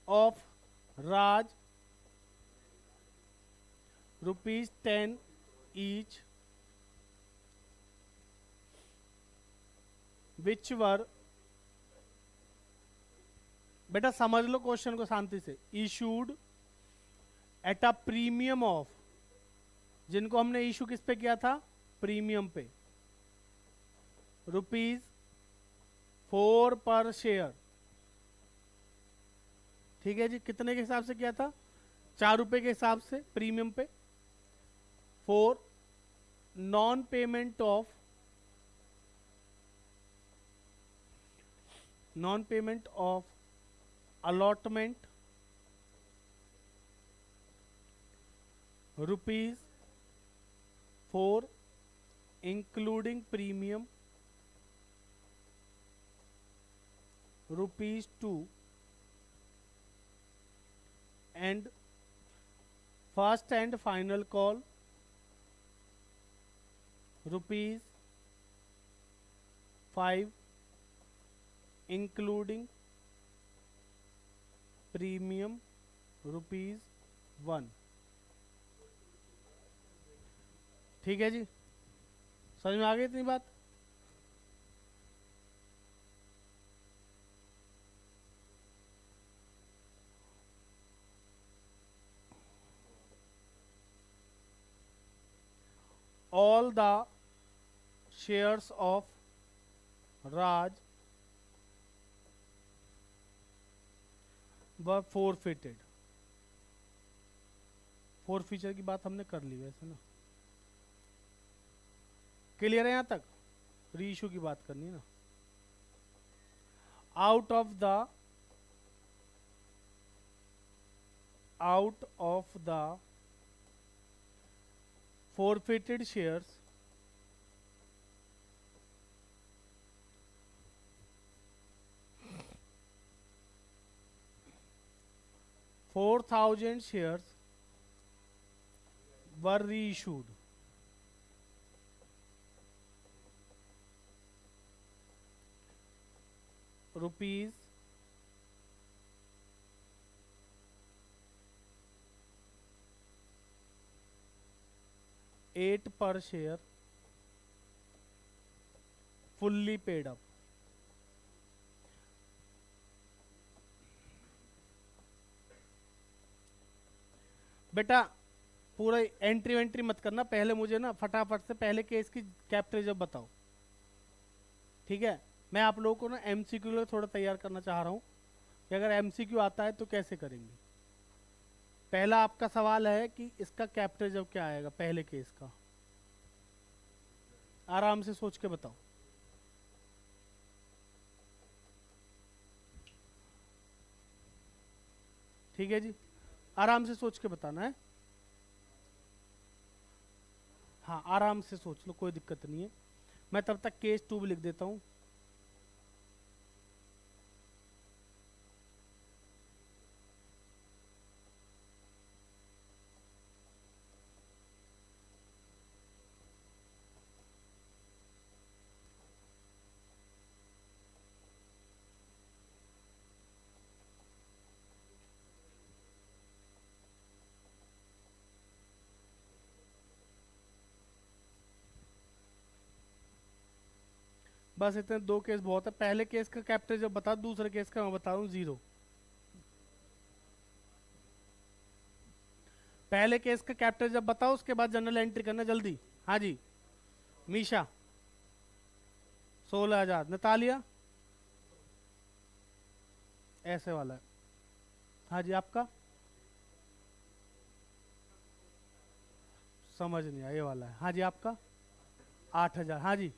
of Raj ₹10 each, which were, बेटा समझ लो क्वेश्चन को शांति से, issued at a premium of, जिनको हमने इशू किस पे किया था? प्रीमियम पे, ₹4 पर शेयर। ठीक है जी, कितने के हिसाब से किया था? 4 रुपए के हिसाब से प्रीमियम पे। 4 non payment of allotment ₹4 including premium ₹2 and first and final call ₹5 including premium ₹1। ठीक है जी, समझ में आ गई इतनी बात? All the shares of Raj were forfeited। Forfeiture की बात हमने कर ली वैसे ना, क्लियर है यहां तक? रीइशू की बात करनी है ना। Out of the forfeited shares, ₹4,000 shares were reissued। ₹8 per share fully paid up। बेटा पूरा एंट्री वेंट्री मत करना, पहले मुझे ना फटाफट से पहले केस की कैपिटल जब बताओ, ठीक है? मैं आप लोगों को ना एमसीक्यू लिए थोड़ा तैयार करना चाह रहा हूँ कि अगर एमसीक्यू आता है तो कैसे करेंगे। पहला आपका सवाल है कि इसका कैपिटल जब क्या आएगा पहले केस का, आराम से सोच के बताओ। ठीक है जी, आराम से सोच के बताना है। हाँ आराम से सोच लो, कोई दिक्कत नहीं है। मैं तब तक केस 2 भी लिख देता हूँ। बस इतने 2 केस बहुत है। पहले केस का कैपिटल जब बता, दूसरे केस का मैं बता रहा हूँ 0। पहले केस का कैपिटल जब बताओ उसके बाद जनरल एंट्री करना जल्दी। हाँ जी मीशा 16,000। नतालिया ऐसे वाला है। हाँ जी आपका समझ नहीं आया, ये वाला है। हाँ जी आपका 8,000। हाँ जी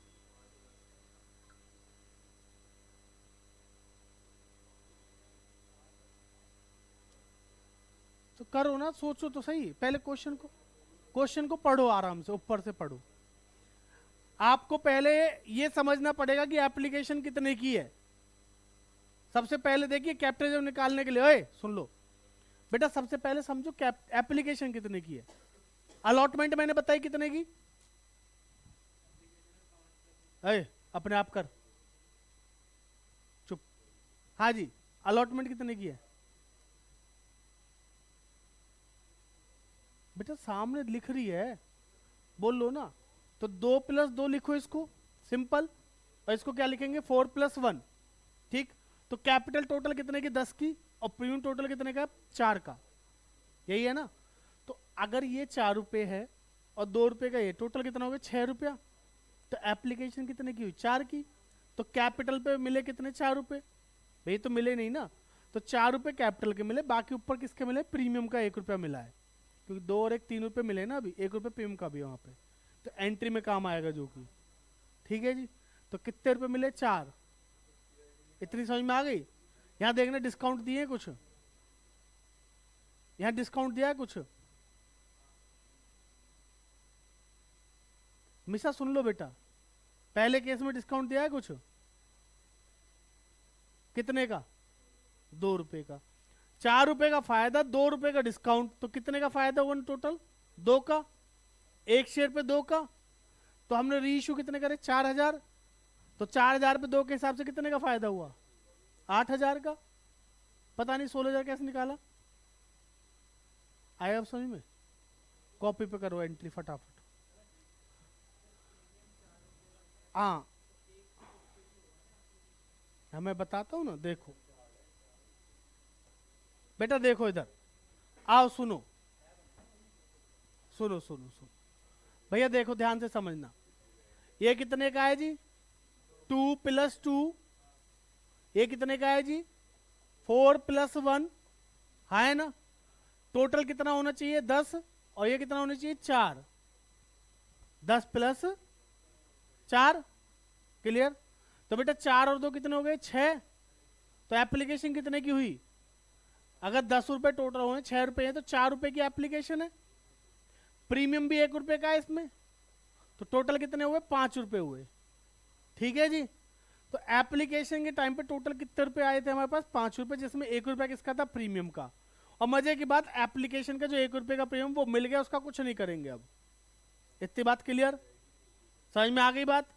तो करो ना, सोचो तो सही पहले क्वेश्चन को पढ़ो, आराम से ऊपर से पढ़ो। आपको पहले ये समझना पड़ेगा कि एप्लीकेशन कितने की है। सबसे पहले देखिए कैपिटल जब निकालने के लिए, ओए सुन लो बेटा, सबसे पहले समझो एप्लीकेशन कितने की है। अलॉटमेंट मैंने बताई कितने की, अरे अपने आप कर चुप। हाँ जी अलॉटमेंट कितने की है बेटा, सामने लिख रही है, बोल लो ना। तो 2+2 लिखो इसको सिंपल, और इसको क्या लिखेंगे 4+1। ठीक, तो कैपिटल टोटल कितने की 10 की, और प्रीमियम टोटल कितने का 4 का, यही है ना। तो अगर ये 4 रुपए है और 2 रुपए का ये, टोटल कितना हो गया 6 रुपया। तो एप्लीकेशन कितने की हुई 4 की। तो कैपिटल पे मिले कितने 4 रुपए, भाई तो मिले नहीं ना। तो 4 रुपए कैपिटल के मिले, बाकी ऊपर किसके मिले, प्रीमियम का 1 रुपया मिला है, क्योंकि 2 और 1 3 रुपए मिले ना अभी, 1 रुपए प्रीमियम का भी वहां पे, तो एंट्री में काम आएगा जो कि। ठीक है जी, तो कितने रुपए मिले 4। इतनी समझ में आ गई। यहाँ देखना डिस्काउंट दिए कुछ, यहाँ डिस्काउंट दिया है कुछ। मिसा सुन लो बेटा, पहले केस में डिस्काउंट दिया है कुछ। कितने का? 2 रुपए का। 4 रुपए का फायदा, 2 रुपए का डिस्काउंट, तो कितने का फायदा हुआ टोटल? 2 का। एक शेयर पे 2 का, तो हमने री इशू कितने करे? 4000। तो 4000 पे 2 के हिसाब से कितने का फायदा हुआ? 8000 का। पता नहीं 16000 कैसे निकाला? आया अब समझ में? कॉपी पे करो एंट्री फटाफट। हाँ, मैं बताता हूं ना, देखो बेटा, देखो इधर आओ, सुनो सुनो सुनो सुनो भैया, देखो ध्यान से समझना। ये कितने का है जी? 2 + 2। ये कितने का है जी? 4 + 1। है ना? टोटल कितना होना चाहिए? 10। और ये कितना होना चाहिए? 4। 10 + 4। क्लियर? तो बेटा 4 और 2 कितने हो गए? 6। तो एप्लीकेशन कितने की हुई? अगर 10 रुपए टोटल हुए, 6 रुपए है, तो 4 रुपए की एप्लीकेशन है। प्रीमियम भी 1 रुपए का है इसमें, तो टोटल कितने हुए? 5 रुपए हुए। ठीक है जी? तो एप्लीकेशन के टाइम पे टोटल कितने रुपए आए थे हमारे पास? 5 रुपए, जिसमें 1 रुपया किसका था? प्रीमियम का। और मजे की बात, एप्लीकेशन का जो 1 रुपए का प्रीमियम वो मिल गया, उसका कुछ नहीं करेंगे अब। इतनी बात क्लियर? समझ में आ गई बात?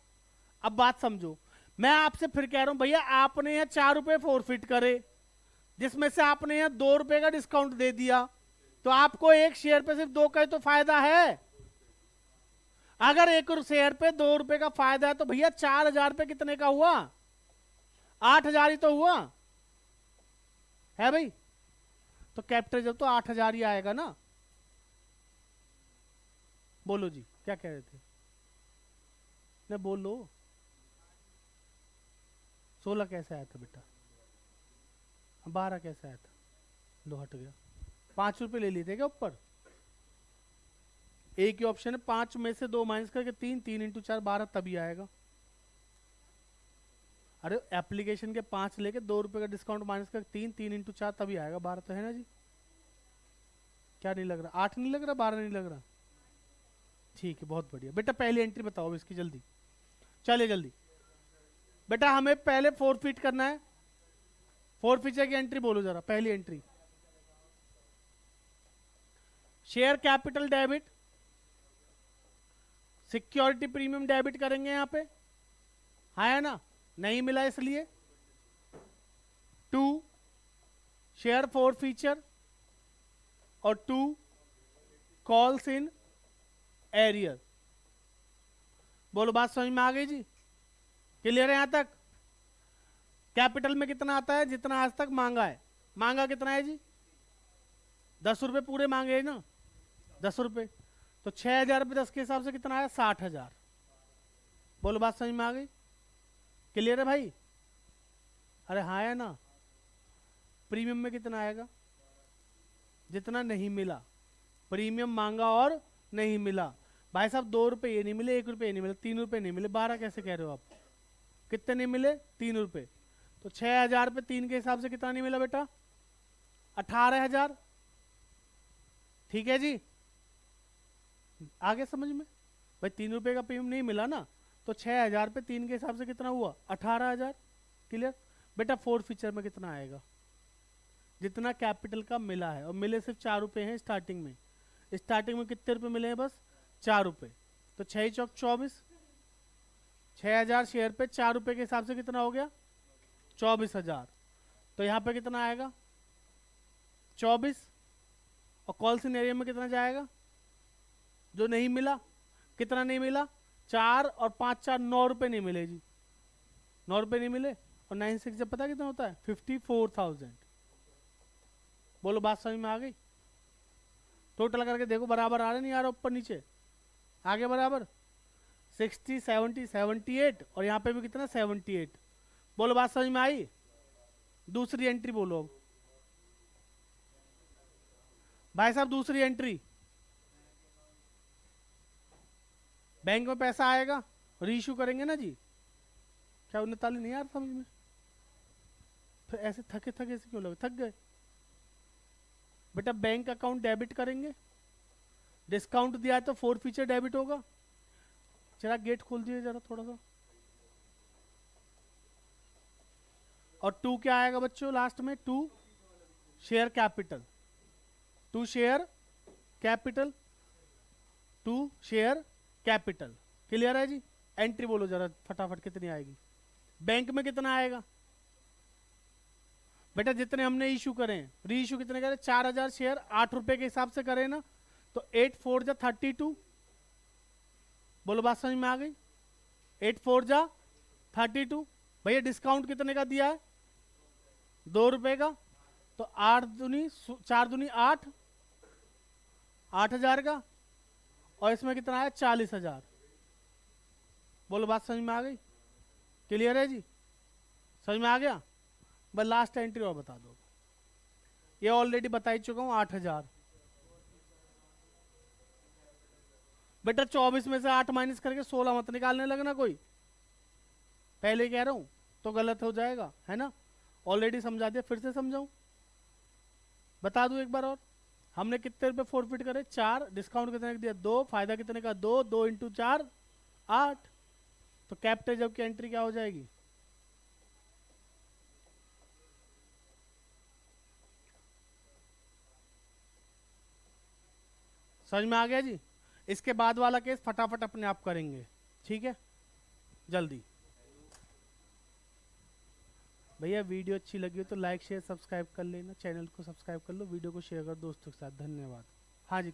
अब बात समझो। मैं आपसे फिर कह रहा हूं भैया, आपने यहाँ 4 रुपए फोरफिट करे, जिसमें से आपने यहाँ 2 रुपए का डिस्काउंट दे दिया, तो आपको एक शेयर पे सिर्फ 2 का तो फायदा है। अगर एक शेयर पे 2 रुपए का फायदा है, तो भैया 4000 पे कितने का हुआ? 8000 ही तो हुआ है भाई। तो कैपिटल जब तो 8000 ही आएगा ना। बोलो जी, क्या कह रहे थे? नहीं बोलो। 16 कैसे आया था बेटा? 12 कैसे आया था? लो हट गया। 5 रुपए ले लिए थे क्या ऊपर? एक ही ऑप्शन है, 5 में से 2 माइनस करके 3, 3 × 4 12, तभी आएगा। अरे एप्लीकेशन के 5 लेके 2 रुपए का डिस्काउंट माइनस करके 3, 3 × 4 तभी आएगा 12, तो है ना जी? क्या नहीं लग रहा? 8 नहीं लग रहा? 12 नहीं लग रहा? ठीक है, बहुत बढ़िया बेटा। पहली एंट्री बताओ इसकी, जल्दी चलिए जल्दी। बेटा हमें पहले फोरफिट करना है। फोरफिचर की एंट्री बोलो जरा। पहली entry, share capital debit, security premium debit करेंगे यहां पे। है ना? नहीं मिला इसलिए। 2 शेयर फोरफिचर और 2 कॉल्स इन एरियर। बोलो, बात समझ में आ गई जी? क्लियर है यहां तक? कैपिटल में कितना आता है? जितना आज तक मांगा है। मांगा कितना है जी? 10 रुपए पूरे मांगे है ना? 10 रुपए। तो 6000 रुपये 10 के हिसाब से कितना आया? 60000। बोलो, बात समझ में आ गई? क्लियर है भाई? अरे हाँ है ना? प्रीमियम में कितना आएगा? जितना नहीं मिला। प्रीमियम मांगा और नहीं मिला। भाई साहब 2 रुपए ये नहीं मिले, 1 रुपए ये नहीं मिले, 3 रुपए नहीं मिले, 12 कैसे कह रहे हो आप? कितने नहीं मिले? 3 रुपए। तो 6000 पे 3 के हिसाब से कितना नहीं मिला बेटा? 18000। ठीक है जी? आगे समझ में? भाई 3 रुपए का प्रीमियम नहीं मिला ना, तो 6000 पे 3 के हिसाब से कितना हुआ? 18000। क्लियर? बेटा फोरफिचर में कितना आएगा? जितना कैपिटल का मिला है, और मिले सिर्फ 4 रुपए हैं स्टार्टिंग में। स्टार्टिंग में कितने रुपए मिले हैं? बस 4 रुपए। तो 6 चौक 24। 6000 शेयर पे 4 रुपए के हिसाब से कितना हो गया? 24000। तो यहाँ पे कितना आएगा? 24। और कॉल्स इन एरिया में कितना जाएगा? जो नहीं मिला, कितना नहीं मिला? 4 और 5 4 9 रुपए नहीं मिले जी। 9 रुपए नहीं मिले, और 9 6 जब पता कितना होता है? 54000। बोलो, बात समझ में आ गई? टोटल करके देखो, बराबर आ रहे नहीं आ रहा? ऊपर नीचे आगे बराबर। 60 70 78, और यहाँ पे भी कितना? 78। बोलो, बात समझ में आई? दूसरी एंट्री बोलो अब भाई साहब। दूसरी एंट्री, बैंक में पैसा आएगा, रीइश्यू करेंगे ना जी। क्या 39 नहीं यार समझ में? फिर ऐसे थके थके से क्यों लगे? थक गए बेटा। बैंक अकाउंट डेबिट करेंगे, डिस्काउंट दिया है तो फोरफिचर डेबिट होगा। जरा गेट खोल दिए जरा थोड़ा सा। और 2 क्या आएगा बच्चों लास्ट में? 2 share capital, 2 share capital, 2 share capital. Clear है जी? एंट्री बोलो जरा फटाफट कितनी आएगी? बैंक में कितना आएगा बेटा? जितने हमने इशू करे, री इशू कितने करे? 4000 शेयर 8 रुपए के हिसाब से करे ना, तो 8 4 जा 32। बोलो बात समझ में आ गई? 8 4 जा 32। भैया डिस्काउंट कितने का दिया है? 2 रुपए का। तो 8 दूनी 4 दूनी 8, 8000 का। और इसमें कितना है? 40000। बोलो बात समझ में आ गई? क्लियर है जी? समझ में आ गया? बस लास्ट एंट्री और बता दो। ये ऑलरेडी बता ही चुका हूं, 8000। बेटा 24 में से 8 माइनस करके 16 मत निकालने लगना कोई, पहले कह रहा हूं तो गलत हो जाएगा, है ना? ऑलरेडी समझा दिया, फिर से समझाऊं? बता दूं एक बार और। हमने कितने रुपए फोरफिट करे? 4। डिस्काउंट कितने का दिया? 2। फायदा कितने का? 2। 2 इंटू 4 8। तो कैपिटल जब की एंट्री क्या हो जाएगी? समझ में आ गया जी? इसके बाद वाला केस फटाफट अपने आप करेंगे, ठीक है? जल्दी। भैया वीडियो अच्छी लगी हो तो लाइक शेयर सब्सक्राइब कर लेना, चैनल को सब्सक्राइब कर लो, वीडियो को शेयर कर दोस्तों के साथ। धन्यवाद। हाँ जी।